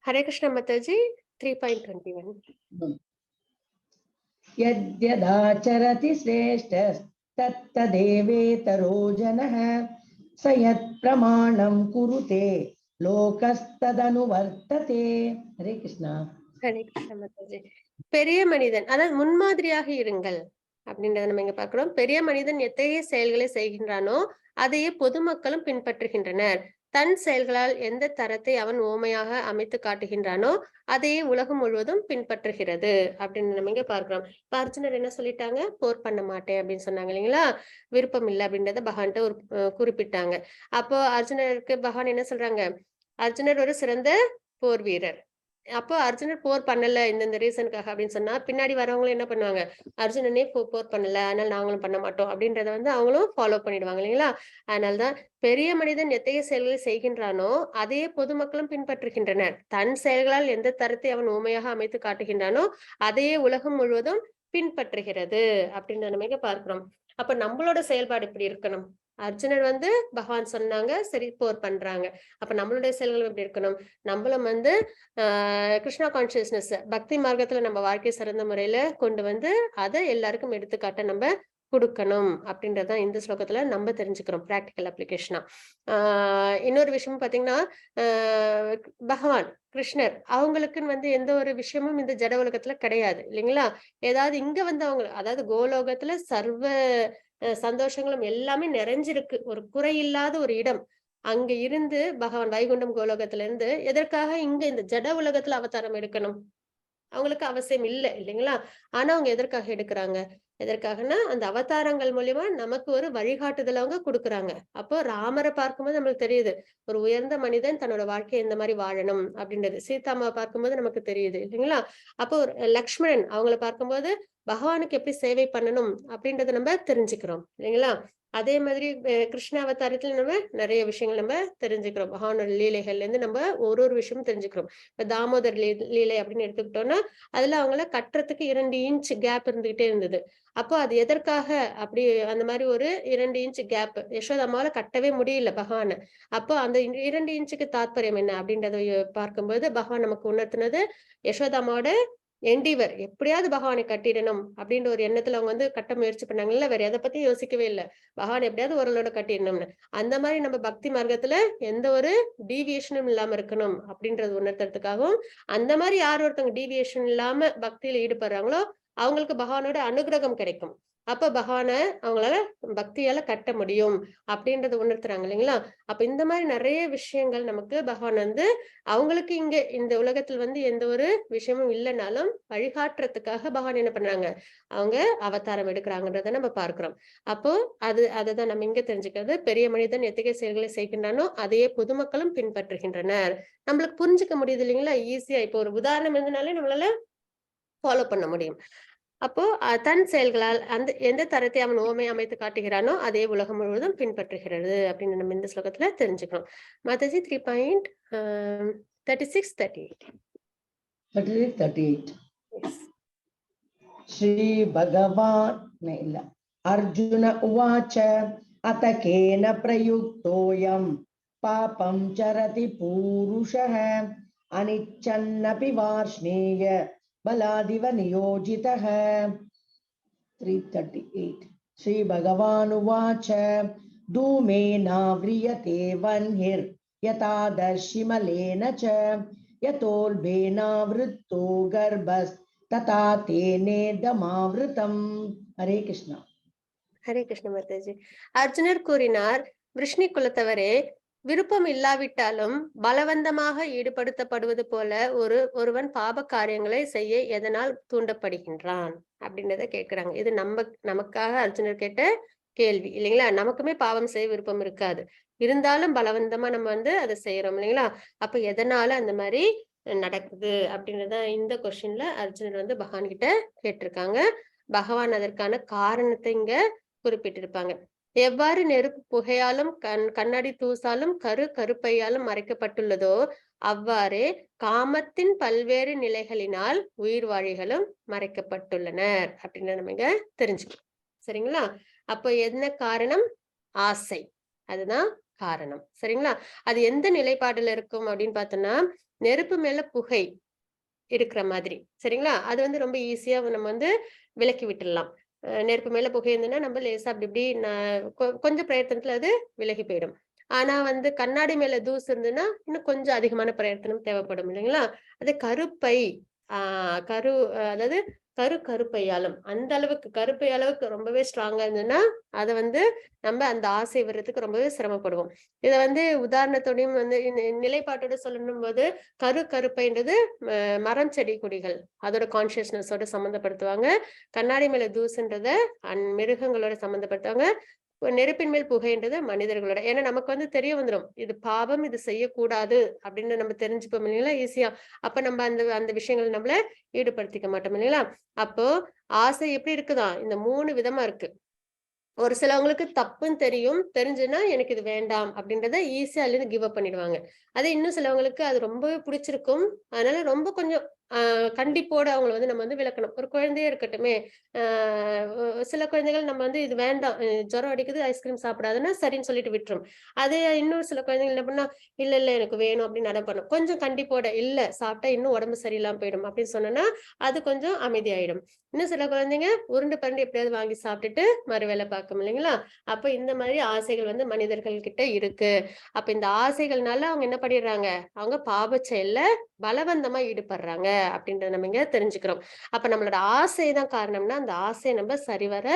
ஹரே கிருஷ்ண மாதாஜி 3.21. யத்யதாச்சரதி ஸ்ரேஷ்டஸ்தத்ததேவேதரோ ஜனः ச யத் பிரமாணம் குருதே லோகஸ்ததனுவர்த்ததே. ஹரே கிருஷ்ணா. ஹரே கிருஷ்ண மாதாஜி. பெரிய மனிதன், அதாவது முன்மாதிரியாக இருங்கள் அப்படின்றத நம்ம இங்க பார்க்கிறோம். பெரிய மனிதன் எத்தகைய செயல்களை செய்கின்றானோ அதையே பொதுமக்களும் பின்பற்றுகின்றனர். தன் செயல்களால் எந்த தரத்தை அவன் ஓமையாக அமைத்து காட்டுகின்றானோ அதையே உலகம் முழுவதும் பின்பற்றுகிறது அப்படின்னு நம்ம இங்க பார்க்கிறோம். அர்ஜுனர் என்ன சொல்லிட்டாங்க, போர் பண்ண மாட்டேன் அப்படின்னு சொன்னாங்க இல்லைங்களா. விருப்பம் இல்லை அப்படின்றத பகவான்கிட்ட ஒரு குறிப்பிட்டாங்க. அப்போ அர்ஜுனருக்கு பகவான் என்ன சொல்றாங்க, அர்ஜுனர் ஒரு சிறந்த போர் வீரர். அப்போ அர்ஜுனர் போர் பண்ணல இந்த ரீசனுக்காக அப்படின்னு சொன்னா பின்னாடி வரவங்களும் என்ன பண்ணுவாங்க, அர்ஜுனனே போர் பண்ணல அதனால நாங்களும் பண்ண மாட்டோம் அப்படின்றத வந்து அவங்களும் ஃபாலோ பண்ணிடுவாங்க இல்லைங்களா. அதனாலதான் பெரிய மனிதன் எத்தகைய செயல்களை செய்கின்றானோ அதையே பொதுமக்களும் பின்பற்றுகின்றனர். தன் செயல்களால் எந்த தரத்தை அவன் உண்மையாக அமைத்து காட்டுகின்றானோ அதையே உலகம் முழுவதும் பின்பற்றுகிறது அப்படின்னு நம்ம பார்க்கிறோம். அப்ப நம்மளோட செயல்பாடு இப்படி இருக்கணும். அர்ஜுனர் வந்து பகவான் சொன்னாங்க, சரி போர் பண்றாங்க. அப்ப நம்மளுடைய செயல்கள் எப்படி இருக்கணும், நம்மளும் வந்து கிருஷ்ணா கான்சியஸ்னஸ் பக்தி மார்க்கத்துல நம்ம வாழ்க்கை சிறந்த முறையில கொண்டு வந்து அதை எல்லாருக்கும் எடுத்துக்காட்ட நம்ம கொடுக்கணும் அப்படின்றதான் இந்த ஸ்லோகத்துல நம்ம தெரிஞ்சுக்கிறோம் பிராக்டிக்கல் அப்ளிகேஷனா. இன்னொரு விஷயமும் பாத்தீங்கன்னா, பகவான் கிருஷ்ணர் அவங்களுக்குன்னு வந்து எந்த ஒரு விஷயமும் இந்த ஜட உலகத்துல கிடையாது இல்லைங்களா. ஏதாவது இங்க வந்து அவங்க, அதாவது கோலோகத்துல சர்வ சந்தோஷங்களும் எல்லாமே நிறைஞ்சிருக்கு, ஒரு குறையில்லாத ஒரு இடம். அங்க இருந்து பகவான் வைகுண்டம் கோலோகத்துல இருந்து எதற்காக இங்க இந்த ஜட உலகத்துல அவதாரம் எடுக்கணும், அவங்களுக்கு அவசியம் இல்லை இல்லைங்களா. ஆனா அவங்க எதற்காக எடுக்கிறாங்க, எதற்காகன்னா அந்த அவதாரங்கள் மூலியமா நமக்கு ஒரு வழிகாட்டுதல் அவங்க கொடுக்குறாங்க. அப்போ ராமரை பார்க்கும்போது நம்மளுக்கு தெரியுது ஒரு உயர்ந்த மனிதன் தன்னோட வாழ்க்கையை இந்த மாதிரி வாழணும் அப்படின்றது. சீதாமாவை பார்க்கும்போது நமக்கு தெரியுது இல்லைங்களா? அப்போ ஒரு லக்ஷ்மணன் அவங்கள பார்க்கும்போது பகவானுக்கு எப்படி சேவை பண்ணணும் அப்படின்றத நம்ம தெரிஞ்சுக்கிறோம் இல்லைங்களா? அதே மாதிரி கிருஷ்ண அவதாரத்துல நம்ம நிறைய விஷயங்கள் நம்ம தெரிஞ்சுக்கிறோம். பகவானோட லீலைகள்ல இருந்து நம்ம ஒரு ஒரு விஷயமும் தெரிஞ்சுக்கிறோம். இப்ப தாமோதர் லீலை அப்படின்னு எடுத்துக்கிட்டோம்னா அதுல அவங்கள கட்டுறதுக்கு 2 இன்ச் கேப் இருந்துகிட்டே இருந்தது. அப்போ அது எதற்காக அப்படி அந்த மாதிரி ஒரு 2 இன்ச் கேப் யசோதாமாவால கட்டவே முடியல பகவான. அப்போ அந்த 2 இன்ச்சுக்கு தாத்பரியம் என்ன அப்படின்றத பார்க்கும்போது பகவான் நமக்கு உணர்த்தினது யசோதாமாவோட எண்டிவர் எப்படியாவது பகவானை கட்டிடணும் அப்படின்ற ஒரு எண்ணத்துல அவங்க வந்து கட்ட முயற்சி பண்ணாங்கல்ல, வேற எதை பத்தி யோசிக்கவே இல்லை. பகவான் எப்படியாவது ஓரளவோட கட்டிடணும்னு. அந்த மாதிரி நம்ம பக்தி மார்க்கத்துல எந்த ஒரு டீவியேஷனும் இல்லாம இருக்கணும் அப்படின்றது உணர்த்துறதுக்காகவும், அந்த மாதிரி யார் ஒருத்தவங்க டீவியேஷன் இல்லாம பக்தியில ஈடுபடுறாங்களோ அவங்களுக்கு பகவானோட அனுகிரகம் கிடைக்கும். அப்ப பகவான அவங்களால பக்தியால கட்ட முடியும் அப்படின்றத உணர்த்துறாங்க இல்லைங்களா? அப்ப இந்த மாதிரி நிறைய விஷயங்கள் நமக்கு பகவான் வந்து அவங்களுக்கு இங்க இந்த உலகத்துல வந்து எந்த ஒரு விஷயமும் இல்லைனாலும் வழிகாட்டுறதுக்காக பகவான் என்ன பண்றாங்க? அவங்க அவதாரம் எடுக்கிறாங்கன்றத நம்ம பார்க்கிறோம். அப்போ அததான் நம்ம இங்க தெரிஞ்சுக்கிறது. பெரிய மனிதன் எத்தகைய செயல்களை செய்கின்றானோ அதையே பொதுமக்களும் பின்பற்றுகின்றனர். நம்மளுக்கு புரிஞ்சுக்க முடியுது இல்லைங்களா? ஈஸியா இப்போ ஒரு உதாரணம் இருந்தனாலே நம்மளால ஃபாலோ பண்ண முடியும். அப்போ தன் செயல்களால் அந்த எந்த தரத்தை அவன் உவமை அமைத்து காட்டுகிறானோ அதே உலகம் முழுவதும் பின்பற்றுகிறது அப்படின்னு நம்ம இந்த ஸ்லோகத்துல தெரிஞ்சுக்கிறோம். மாதாஜி 3.36-38. 38. श्री भगवान् अर्जुन उवाच अत केन प्रयुक्तोऽयं पापं चरति पूरुषः अनिच्छन्नपि वार्ष्णेय बलादिव नियोजितः. 338. श्री भगवान् उवाच धूमेनाव्रियते वह्निर्यथा दर्शिमलेन च यतोल्बेनावृतो गर्भस्तथा तेनेदमावृतम्. हरे कृष्णा. ஹரே கிருஷ்ண மாதாஜி. அர்ஜுனர் கூறினார், விஷ்ணு குலத்தவரே, விருப்பம் இல்லாவிட்டாலும் பலவந்தமாக ஈடுபடுத்தப்படுவது போல ஒருவன் பாப காரியங்களை செய்ய எதனால் தூண்டப்படுகின்றான் அப்படின்றத கேட்கிறாங்க. இது நமக்காக அர்ஜுனர் கேட்ட கேள்வி இல்லைங்களா? நமக்குமே பாவம் செய்ய விருப்பம் இருக்காது, இருந்தாலும் பலவந்தமா நம்ம வந்து அதை செய்யறோம் இல்லைங்களா? அப்ப எதனால அந்த மாதிரி நடக்குது அப்படின்றத இந்த கொஸ்டின்ல அர்ஜுனர் வந்து பகவான் கிட்ட கேட்டிருக்காங்க. பகவான் அதற்கான காரணத்தை இங்க குறிப்பிட்டிருப்பாங்க. எவ்வாறு நெருப்பு புகையாலும் கண்ணாடி தூசாலும் கருப்பையாலும் மறைக்கப்பட்டுள்ளதோ அவ்வாறே காமத்தின் பல்வேறு நிலைகளினால் உயிர்வாழிகளும் மறைக்கப்பட்டுள்ளனர் அப்படின்னு நம்ம இங்க தெரிஞ்சுக்கணும். சரிங்களா? அப்போ என்ன காரணம்? ஆசை. அதுதான் காரணம். சரிங்களா? அது எந்த நிலைப்பாடுல இருக்கும் அப்படின்னு பார்த்தோம்னா, நெருப்பு மேல புகை இருக்கிற மாதிரி. சரிங்களா? அது வந்து ரொம்ப ஈஸியா நம்ம வந்து விலக்கி விட்டுடலாம். நெருப்பு மேல புகை இருந்ததுன்னா நம்ம லேசா அப்படி கொஞ்சம் பிரயத்தனத்துல அது விலகி போயிடும். ஆனா வந்து கண்ணாடி மேல தூசு இருந்ததுன்னா இன்னும் கொஞ்சம் அதிகமான பிரயத்தனம் தேவைப்படும் இல்லைங்களா? அது கருப்பை அதாவது கருப்பையாலும் அந்த அளவுக்கு கருப்பை அளவுக்கு ரொம்பவே ஸ்ட்ராங்கா இருந்ததுன்னா அதை வந்து நம்ம அந்த ஆசை வர்றதுக்கு ரொம்பவே சிரமப்படுவோம். இத வந்து உதாரணத்தோடையும் வந்து நிலைப்பாட்டோட சொல்லணும் போது கருப்பைன்றது மரம் செடி கொடிகள் அதோட கான்சியஸ்னஸோட சம்மந்தப்படுத்துவாங்க. கண்ணாடி மேல தூசுன்றத மிருகங்களோட சம்மந்தப்படுத்துவாங்க. நெருப்பின் மேல் புகைன்றது மனிதர்களோட. ஏன்னா நமக்கு வந்து தெரிய வந்துடும் இது பாவம், இது செய்யக்கூடாது அப்படின்னு நம்ம தெரிஞ்சுப்போம் இல்லைங்களா ஈஸியா. அப்ப நம்ம அந்த விஷயங்கள் நம்மள ஈடுபடுத்திக்க மாட்டோம் இல்லைங்களா? அப்போ ஆசை எப்படி இருக்குதான், இந்த 3 விதமா இருக்கு. ஒரு சிலவங்களுக்கு தப்புன்னு தெரியும், தெரிஞ்சுன்னா எனக்கு இது வேண்டாம் அப்படின்றத ஈஸியா இருந்து கிவ் அப் பண்ணிடுவாங்க. அதே இன்னும் சிலவங்களுக்கு அது ரொம்பவே பிடிச்சிருக்கும், அதனால ரொம்ப கொஞ்சம் கண்டிப்போட அவங்கள வந்து நம்ம வந்து விளக்கணும். ஒரு குழந்தையே இருக்கட்டுமே, சில குழந்தைகள் நம்ம வந்து இது வேண்டாம், ஜுரம் அடிக்குது ஐஸ்கிரீம் சாப்பிடாதுன்னா சரின்னு சொல்லிட்டு விட்டுரும். அதே இன்னொரு சில குழந்தைகள் என்ன பண்ணா, இல்ல இல்ல எனக்கு வேணும் அப்படின்னு அடம் பண்ணும். கொஞ்சம் கண்டிப்போட இல்ல சாப்பிட்டா இன்னும் உடம்பு சரியில்லாம போயிடும் அப்படின்னு சொன்னோம்னா அது கொஞ்சம் அமைதியாயிடும். இன்னும் சில குழந்தைங்க உருண்டு பரண்டு எப்படியாவது வாங்கி சாப்பிட்டுட்டு மறு வேலை பார்க்கும் இல்லைங்களா? அப்ப இந்த மாதிரி ஆசைகள் வந்து மனிதர்கள் கிட்ட இருக்கு. அப்ப இந்த ஆசைகள்னால அவங்க என்ன பண்ணிடுறாங்க, அவங்க பாப செயல்ல பலவந்தமா ஈடுபடுறாங்க அப்படின்றத நம்ம இங்க தெரிஞ்சுக்கிறோம். அப்ப நம்மளோட ஆசைதான் காரணம்னா அந்த ஆசையை நம்ம சரிவர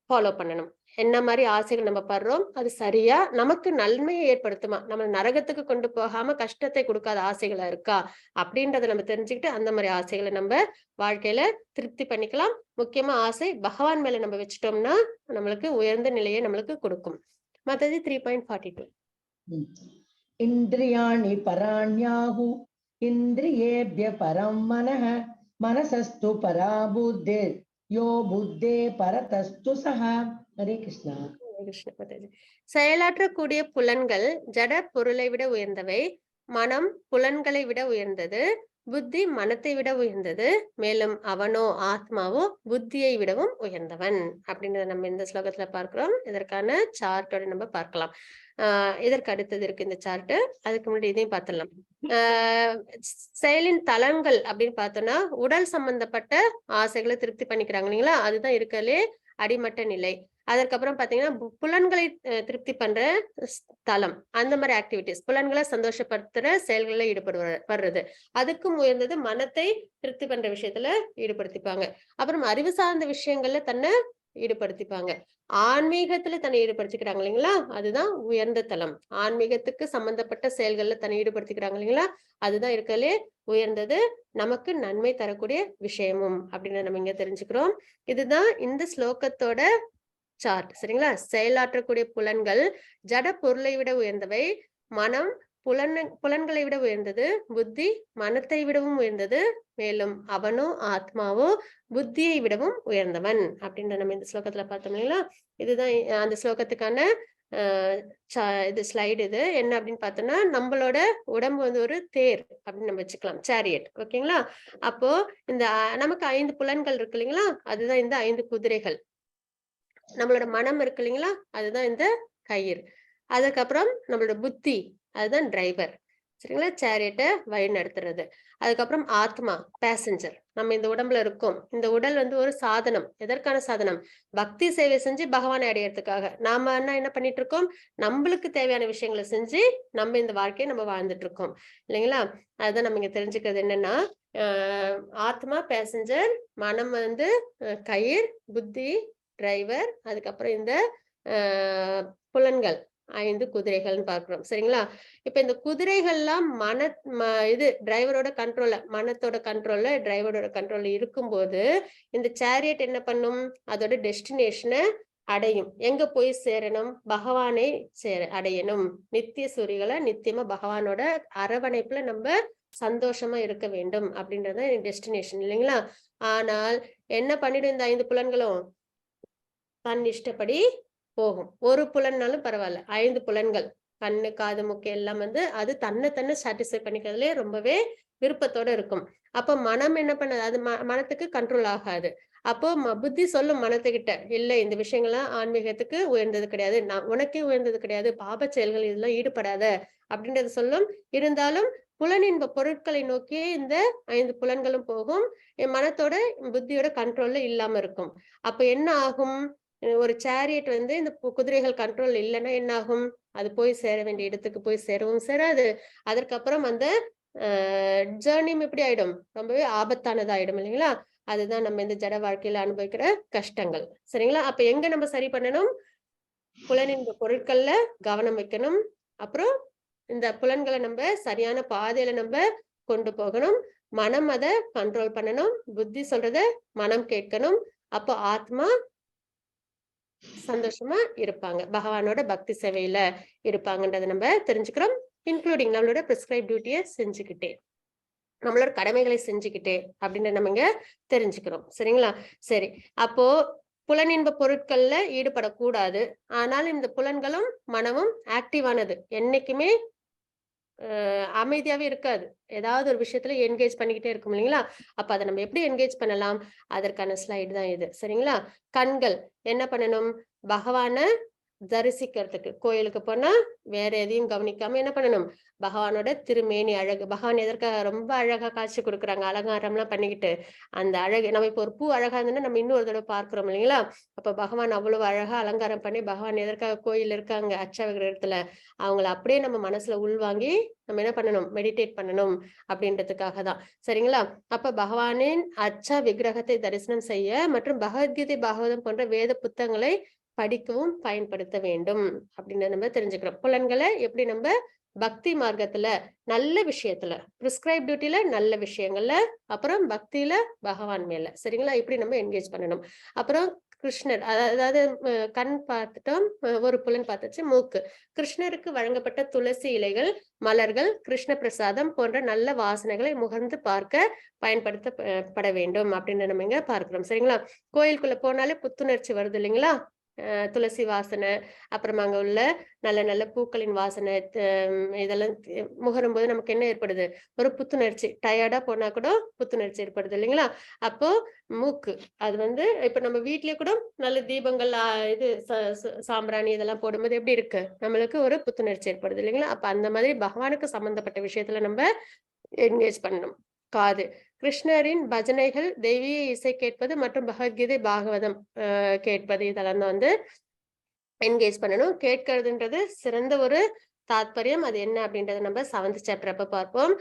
ஃபாலோ பண்ணணும். என்ன மாதிரி ஆசைகள் நம்ம படுறோம், அது சரியா நமக்கு நன்மையை ஏற்படுத்துமா, நம்ம நரகத்துக்கு கொண்டு போகாம கஷ்டத்தை கொடுக்காத ஆசைகளா இருக்கா அப்படின்றத நம்ம தெரிஞ்சுக்கிட்டு அந்த மாதிரி ஆசைகளை நம்ம வாழ்க்கையில திருப்தி பண்ணிக்கலாம். முக்கியமா ஆசை பகவான் மேல நம்ம வச்சுட்டோம்னா நம்மளுக்கு உயர்ந்த நிலையை நம்மளுக்கு கொடுக்கும். மத்தது 3.42. இந்திரியாணி பராண்யாஹு இந்திரியேப்ய பரம் மனஹ மனசஸ்து பரா புத்தே யோ புத்தே பரதஸ்து சஹா. ஹரே கிருஷ்ணா. கிருஷ்ண மாதாஜி. செயலாற்றக்கூடிய புலன்கள் ஜட பொருளை விட உயர்ந்தவை, மனம் புலன்களை விட உயர்ந்தது, புத்தி மனத்தை விட உயர்ந்தது, மேலும் அவனோ ஆத்மாவோ புத்தியை விடவும் உயர்ந்தவன் அப்படின்றத நம்ம இந்த ஸ்லோகத்துல பார்க்கிறோம். இதற்கான சார்ட்டோட நம்ம பார்க்கலாம். இதற்கு அடுத்தது இருக்கு இந்த சார்ட். அதுக்கு முன்னாடி இதையும் பார்த்துடலாம். செயலின் தளங்கள் அப்படின்னு பார்த்தோம்னா உடல் சம்பந்தப்பட்ட ஆசைகளை திருப்தி பண்ணிக்கிறாங்க இல்லைங்களா, அதுதான் இருக்கலே அடிமட்ட நிலை. அதற்கப்புறம் பாத்தீங்கன்னா புலன்களை திருப்தி பண்ற தளம், அந்த மாதிரி ஆக்டிவிட்டிஸ், புலன்களை சந்தோஷப்படுத்துற செயல்களில் ஈடுபடுறது. அதுக்கும் உயர்ந்தது மனத்தை திருப்தி பண்ற விஷயத்துல ஈடுபடுத்திப்பாங்க. அப்புறம் அறிவு சார்ந்த விஷயங்கள்ல தன்னை ஈடுபடுத்திப்பாங்க. ஆன்மீகத்துல தன்னை ஈடுபடுத்திக்கிறாங்க இல்லைங்களா, அதுதான் உயர்ந்த தளம். ஆன்மீகத்துக்கு சம்பந்தப்பட்ட செயல்கள்ல தன்னை ஈடுபடுத்திக்கிறாங்க இல்லைங்களா, அதுதான் இருக்கலே உயர்ந்தது, நமக்கு நன்மை தரக்கூடிய விஷயமும் அப்படின்றத நம்ம இங்க தெரிஞ்சுக்கிறோம். இதுதான் இந்த ஸ்லோகத்தோட சார்ட். சரிங்களா. செயலாற்றக்கூடிய புலன்கள் ஜட பொருளை விட உயர்ந்தவை, மனம் புலன்களை விட உயர்ந்தது, புத்தி மனத்தை விடவும் உயர்ந்தது, மேலும் அவனோ ஆத்மாவோ புத்தியை விடவும் உயர்ந்தவன் அப்படின்ற நம்ம இந்த ஸ்லோகத்துல பார்த்தோம் இல்லைங்களா. இதுதான் அந்த ஸ்லோகத்துக்கான இது ஸ்லைடு. இது என்ன அப்படின்னு பார்த்தோம்னா நம்மளோட உடம்பு வந்து ஒரு தேர் அப்படின்னு நம்ம வச்சுக்கலாம், சேரியட். ஓகேங்களா. அப்போ இந்த நமக்கு 5 புலன்கள் இருக்கு இல்லைங்களா, அதுதான் இந்த 5 குதிரைகள். நம்மளோட மனம் இருக்கு இல்லைங்களா, அதுதான் இந்த கயிறு. அதுக்கப்புறம் நம்மளோட புத்தி, அதுதான் டிரைவர். சரிங்களா, சேரியட்டை வழி நடத்துறது. அதுக்கப்புறம் ஆத்மா, பேசஞ்சர். நம்ம இந்த உடம்புல இருக்கோம். இந்த உடல் வந்து ஒரு சாதனம். எதற்கான சாதனம்? பக்தி சேவை செஞ்சு பகவானை அடையறதுக்காக. நாம என்ன பண்ணிட்டு இருக்கோம், நம்மளுக்கு தேவையான விஷயங்களை செஞ்சு நம்ம இந்த வாழ்க்கையை நம்ம வாழ்ந்துட்டு இருக்கோம் இல்லைங்களா. அதுதான் நம்ம இங்க தெரிஞ்சுக்கிறது என்னன்னா, ஆத்மா பேசஞ்சர், மனம் வந்து கயிர், புத்தி டிரைவர், அதுக்கப்புறம் இந்த புலன்கள் 5 குதிரைகள்னு பார்க்கிறோம். சரிங்களா. இப்ப இந்த குதிரைகள்லாம் இது டிரைவரோட கண்ட்ரோல்ல, மனத்தோட கண்ட்ரோல்ல, டிரைவரோட கண்ட்ரோல்ல இருக்கும்போது இந்த சேரியட் என்ன பண்ணும், அதோட டெஸ்டினேஷனை அடையும். எங்க போய் சேரணும், பகவானை அடையணும். நித்திய சூரிகளை நித்தியமா பகவானோட அரவணைப்புல நம்ம சந்தோஷமா இருக்க வேண்டும் அப்படின்றத டெஸ்டினேஷன் இல்லைங்களா. ஆனால் என்ன பண்ணிடும் இந்த 5 புலன்களும், தன் இஷ்டப்படி போகும். ஒரு புலன்னாலும் பரவாயில்ல, 5 புலன்கள் கண்ணு காது மூக்கு எல்லாம் வந்து அது தன்னை சாட்டிஸ்ஃபை பண்ணிக்கிறதுலே ரொம்பவே விருப்பத்தோட இருக்கும். அப்ப மனம் என்ன பண்ணது, அது மனத்துக்கு கண்ட்ரோல் ஆகாது. அப்போ புத்தி சொல்லும் மனத்துக்கிட்ட, இல்ல இந்த விஷயங்கள்லாம் ஆன்மீகத்துக்கு உயர்ந்தது கிடையாது, நான் உனக்கே உயர்ந்தது கிடையாது, பாப செயல்கள் இதெல்லாம் ஈடுபடாத அப்படின்றது சொல்லும். இருந்தாலும் புலனின்ப பொருட்களை நோக்கியே இந்த 5 புலன்களும் போகும். என் மனத்தோட புத்தியோட கண்ட்ரோல்ல இல்லாம இருக்கும். அப்ப என்ன ஆகும், ஒரு சேரியட் வந்து இந்த குதிரைகள் கண்ட்ரோல் இல்லைன்னா என்ன ஆகும், அது போய் சேர வேண்டிய இடத்துக்கு போய் சேரவும் சேராது. அதற்கப்புறம் அந்த ஜேர்னியும் எப்படி ஆயிடும், ரொம்பவே ஆபத்தானதாயிடும் இல்லைங்களா. அதுதான் நம்ம இந்த ஜட வாழ்க்கையில அனுபவிக்கிற கஷ்டங்கள். சரிங்களா. அப்ப எங்க நம்ம சரி பண்ணணும், புலனின்ப பொருட்கள்ல கவனம் வைக்கணும். அப்புறம் இந்த புலன்களை நம்ம சரியான பாதையில நம்ம கொண்டு போகணும். மனம் அதை கண்ட்ரோல் பண்ணணும். புத்தி சொல்றத மனம் கேட்கணும். அப்போ ஆத்மா சந்தோஷமா இருப்பாங்க, பகவானோட பக்தி சேவையில இருப்பாங்கன்றத நம்ம தெரிஞ்சுக்கிறோம். இன்க்ளூடிங் நம்மளோட பிரிஸ்கிரைப் டியூட்டியை செஞ்சுக்கிட்டே, நம்மளோட கடமைகளை செஞ்சுக்கிட்டே அப்படின்னு நம்ம இங்க தெரிஞ்சுக்கிறோம். சரிங்களா. சரி, அப்போ புலனின்ப பொருட்கள்ல ஈடுபடக்கூடாது. ஆனால் இந்த புலன்களும் மனமும் ஆக்டிவானது, என்னைக்குமே அமைதியாவே இருக்காது, ஏதாவது ஒரு விஷயத்துல என்கேஜ் பண்ணிக்கிட்டே இருக்கும் இல்லைங்களா. அப்ப அதை நம்ம எப்படி என்கேஜ் பண்ணலாம், அதற்கான ஸ்லைடு தான் இது. சரிங்களா. கண்கள் என்ன பண்ணணும், பகவான தரிசிக்கிறதுக்கு. கோயிலுக்கு போனா வேற எதையும் கவனிக்காம என்ன பண்ணணும்? பகவானோட திருமேனி அழகு. பகவான் எதற்காக ரொம்ப அழகா காட்சி குடுக்குறாங்க. அலங்காரம்லாம் பண்ணிக்கிட்டு. அந்த அழகு நம்ம இப்போ ஒரு பூ அழகா இருந்ததுன்னா, நம்ம இன்னும் ஒரு தடவ பார்க்கிறோம் இல்லைங்களா? அப்ப பகவான் அவ்வளவு அழகா அலங்காரம் பண்ணி, பகவான் எதற்காக கோயில்ல இருக்காங்க, அர்ச்சா விக்கிரகத்துல. அவங்கள அப்படியே நம்ம மனசுல உள்வாங்கி, நம்ம என்ன பண்ணணும்? மெடிடேட் பண்ணணும் அப்படின்றதுக்காக தான். சரிங்களா? அப்ப பகவானின் அர்ச்சா விக்கிரகத்தை தரிசனம் செய்ய மற்றும் பகவத்கீதை, பாகவதம் போன்ற வேத புத்தகங்களை படிக்கவும் பயன்படுத்த வேண்டும் அப்படின்னு நம்ம தெரிஞ்சுக்கிறோம். புலன்களை எப்படி நம்ம பக்தி மார்க்கத்துல நல்ல விஷயத்துல பிரிஸ்கிரைப் டியூட்டில நல்ல விஷயங்கள்ல அப்புறம் பக்தியில பகவான் மேல சரிங்களா இப்படி நம்ம என்கேஜ் பண்ணணும். அப்புறம் கிருஷ்ணர் அதாவது கண் பார்த்துட்டோம், ஒரு புலன் பார்த்துச்சு மூக்கு. கிருஷ்ணருக்கு வழங்கப்பட்ட துளசி இலைகள், மலர்கள், கிருஷ்ண பிரசாதம் போன்ற நல்ல வாசனைகளை முகர்ந்து பார்க்க பயன்படுத்தப்பட வேண்டும் அப்படின்னு நம்ம இங்க பார்க்கிறோம். சரிங்களா? கோயிலுக்குள்ள போனாலே புத்துணர்ச்சி வருது இல்லைங்களா? துளசி வாசனை, அப்புறம் அங்க உள்ள நல்ல நல்ல பூக்களின் வாசனை, இதெல்லாம் முகரும்போது நமக்கு என்ன ஏற்படுது? ஒரு புத்துணர்ச்சி. டயர்டா போனா கூட புத்துணர்ச்சி ஏற்படுது இல்லைங்களா? அப்போ மூக்கு அது வந்து இப்ப நம்ம வீட்லயே கூட நல்ல தீபங்கள் இது சாம்பிராணி இதெல்லாம் போடும்போது எப்படி இருக்கு? நம்மளுக்கு ஒரு புத்துணர்ச்சி ஏற்படுது இல்லைங்களா? அப்ப அந்த மாதிரி பகவானுக்கு சம்பந்தப்பட்ட விஷயத்துல நம்ம என்கேஜ் பண்ணணும். காது. கிருஷ்ணரின் பஜனைகள், தெய்வீக இசை கேட்பது மற்றும் பகவத்கீதை, பாகவதம் கேட்பது இதெல்லாம் தான் வந்து என்கேஜ் பண்ணணும். கேட்கிறதுன்றது சிறந்த ஒரு தாத்பரியம். அது என்ன அப்படின்றத நம்ம 7th சாப்டர் அப்ப பார்ப்போம்.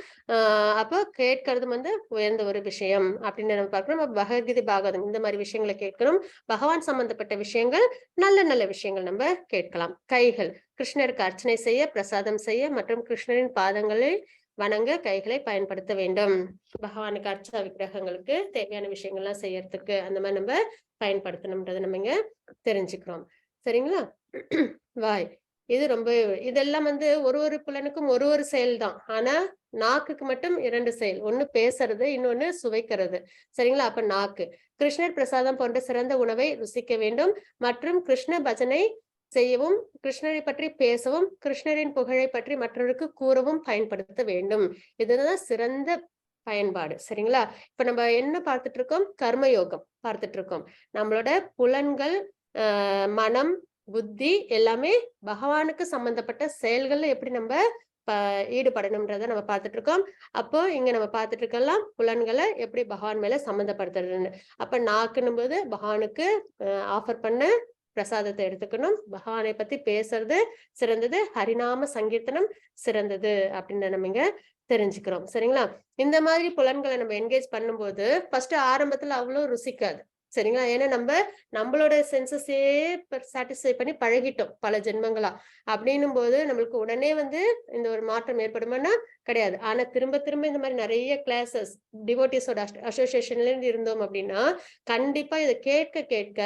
அப்போ கேட்கறது வந்து உயர்ந்த ஒரு விஷயம் அப்படின்னு நம்ம பார்க்கணும். நம்ம பகவத்கீதை, பாகவதம் இந்த மாதிரி விஷயங்களை கேட்கணும். பகவான் சம்பந்தப்பட்ட விஷயங்கள், நல்ல நல்ல விஷயங்கள் நம்ம கேட்கலாம். கைகள். கிருஷ்ணருக்கு அர்ச்சனை செய்ய, பிரசாதம் செய்ய மற்றும் கிருஷ்ணரின் பாதங்களை வணங்க கைகளை பயன்படுத்த வேண்டும். பகவானுக்கு அர்ச்சா விக்கிரகங்களுக்கு தேவையான விஷயங்கள்லாம் செய்யறதுக்கு அந்த மாதிரி நம்ம பயன்படுத்தணும்ன்றதை நம்ம இங்க தெரிஞ்சுக்கிறோம். சரிங்களா? வாய். இது ரொம்ப இதெல்லாம் வந்து ஒரு ஒரு புலனுக்கும் ஒரு ஒரு செயல் தான். ஆனா நாக்குக்கு மட்டும் 2 செயல். ஒண்ணு பேசுறது, இன்னொன்னு சுவைக்கிறது. சரிங்களா? அப்ப நாக்கு. கிருஷ்ணர் பிரசாதம் போன்ற சிறந்த உணவை ருசிக்க வேண்டும் மற்றும் கிருஷ்ண பஜனை செய்யவும், கிருஷ்ணரை பற்றி பேசவும், கிருஷ்ணரின் புகழை பற்றி மற்றவருக்கு கூறவும் பயன்படுத்த வேண்டும். இதுதான் சிறந்த பயன்பாடு. சரிங்களா? இப்ப நம்ம என்ன பார்த்துட்டு இருக்கோம்? கர்மயோகம் பார்த்துட்டு இருக்கோம். நம்மளோட புலன்கள், மனம், புத்தி எல்லாமே பகவானுக்கு சம்பந்தப்பட்ட செயல்கள்ல எப்படி நம்ம ஈடுபடணும்ன்றத நம்ம பார்த்துட்டு இருக்கோம். அப்போ இங்க நம்ம பார்த்துட்டு இருக்கலாம் புலன்களை எப்படி பகவான் மேல சம்மந்தப்படுத்துறதுன்னு. அப்ப நாக்குன்னும் போது பகவானுக்கு ஆஃபர் பண்ண பிரசாதத்தை எடுத்துக்கணும். பகவானை பத்தி பேசுறது சிறந்தது, ஹரிநாம சங்கீர்த்தனம் சிறந்தது அப்படின்னு நம்ம இங்க தெரிஞ்சுக்கிறோம். சரிங்களா? இந்த மாதிரி புலன்களை நம்ம என்கேஜ் பண்ணும்போது ஃபர்ஸ்ட் ஆரம்பத்துல அவ்வளவு ருசிக்காது. சரிங்களா? ஏன்னா நம்மளோட சென்சஸே சாட்டிஸ்ஃபை பண்ணி பழகிட்டோம் பல ஜென்மங்களா. அப்படின்னும் போது நம்மளுக்கு உடனே வந்து இந்த ஒரு மாற்றம் ஏற்படுமானா கிடையாது. ஆனா திரும்ப திரும்ப இந்த மாதிரி நிறைய கிளாஸஸ் டிவோட்டிஸோட அசோசியேஷன்ல இருந்து இருந்தோம் அப்படின்னா கண்டிப்பா இதை கேட்க கேட்க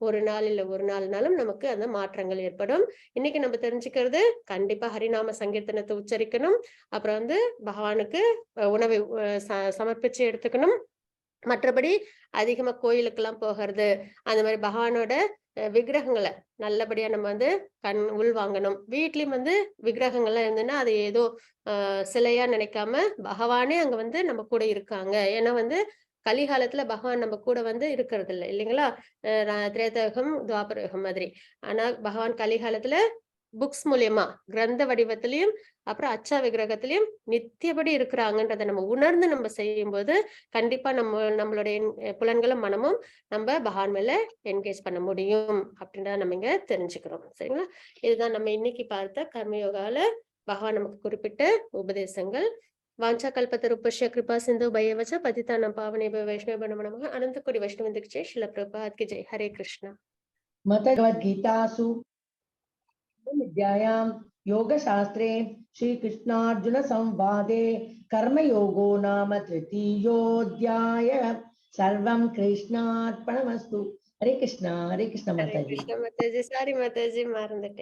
ஒரு நாள் இல்ல ஒரு நாள்னாலும் நமக்கு அந்த மாற்றங்கள் ஏற்படும். இன்னைக்கு நம்ம தெரிஞ்சுக்கிறது கண்டிப்பா ஹரிநாம சங்கீர்த்தனத்தை உச்சரிக்கணும். அப்புறம் வந்து பகவானுக்கு உணவை சமர்ப்பிச்சு எடுத்துக்கணும். மற்றபடி அதிகமா கோயிலுக்கெல்லாம் போகிறது, அந்த மாதிரி பகவானோட விக்கிரகங்களை நல்லபடியா நம்ம வந்து உள்வாங்கணும். வீட்லயும் வந்து விக்கிரகங்கள்லாம் இருந்ததுன்னா அது ஏதோ சிலையா நினைக்காம பகவானே அங்க வந்து நம்ம கூட இருக்காங்க. ஏன்னா வந்து கலிகாலத்துல பகவான் நம்ம கூட வந்து இருக்கிறது இல்லை இல்லைங்களா? திரேதயுகம், துவாபரயுகம் மாதிரி. ஆனா பகவான் கலிகாலத்துல புக்ஸ் மூலியமா கிரந்த வடிவத்திலையும் அப்புறம் அச்சா விக்கிரகத்திலையும் நித்தியபடி இருக்கிறாங்கன்றதை நம்ம உணர்ந்து நம்ம செய்யும்போது கண்டிப்பா நம்மளுடைய புலன்களும் மனமும் நம்ம பகவான் மேல என்கேஜ் பண்ண முடியும் அப்படின்றத நம்ம இங்க தெரிஞ்சுக்கிறோம். சரிங்களா? இதுதான் நம்ம இன்னைக்கு பார்த்த கர்மயோகால பகவான் நமக்கு குறிப்பிட்ட உபதேசங்கள். वांछा कल्पतरुभ्यश्च कृपा सिंधु भयेव च पतितानां पावनेभ्यो वैष्णवेभ्यो नमो नमः। अनंत कोटि वैष्णववृंद की जय। श्रील प्रभुपाद की जय। हरे कृष्ण। भगवद्गीतासु विद्यायां योगशास्त्रे श्रीकृष्णार्जुन संवादे कर्मयोगो नाम तृतीयोऽध्यायः। सर्वं कृष्णार्पणमस्तु। हरे कृष्ण माताजी। हरे कृष्ण माताजी। सारी माताजी मறந்துட்டேன்।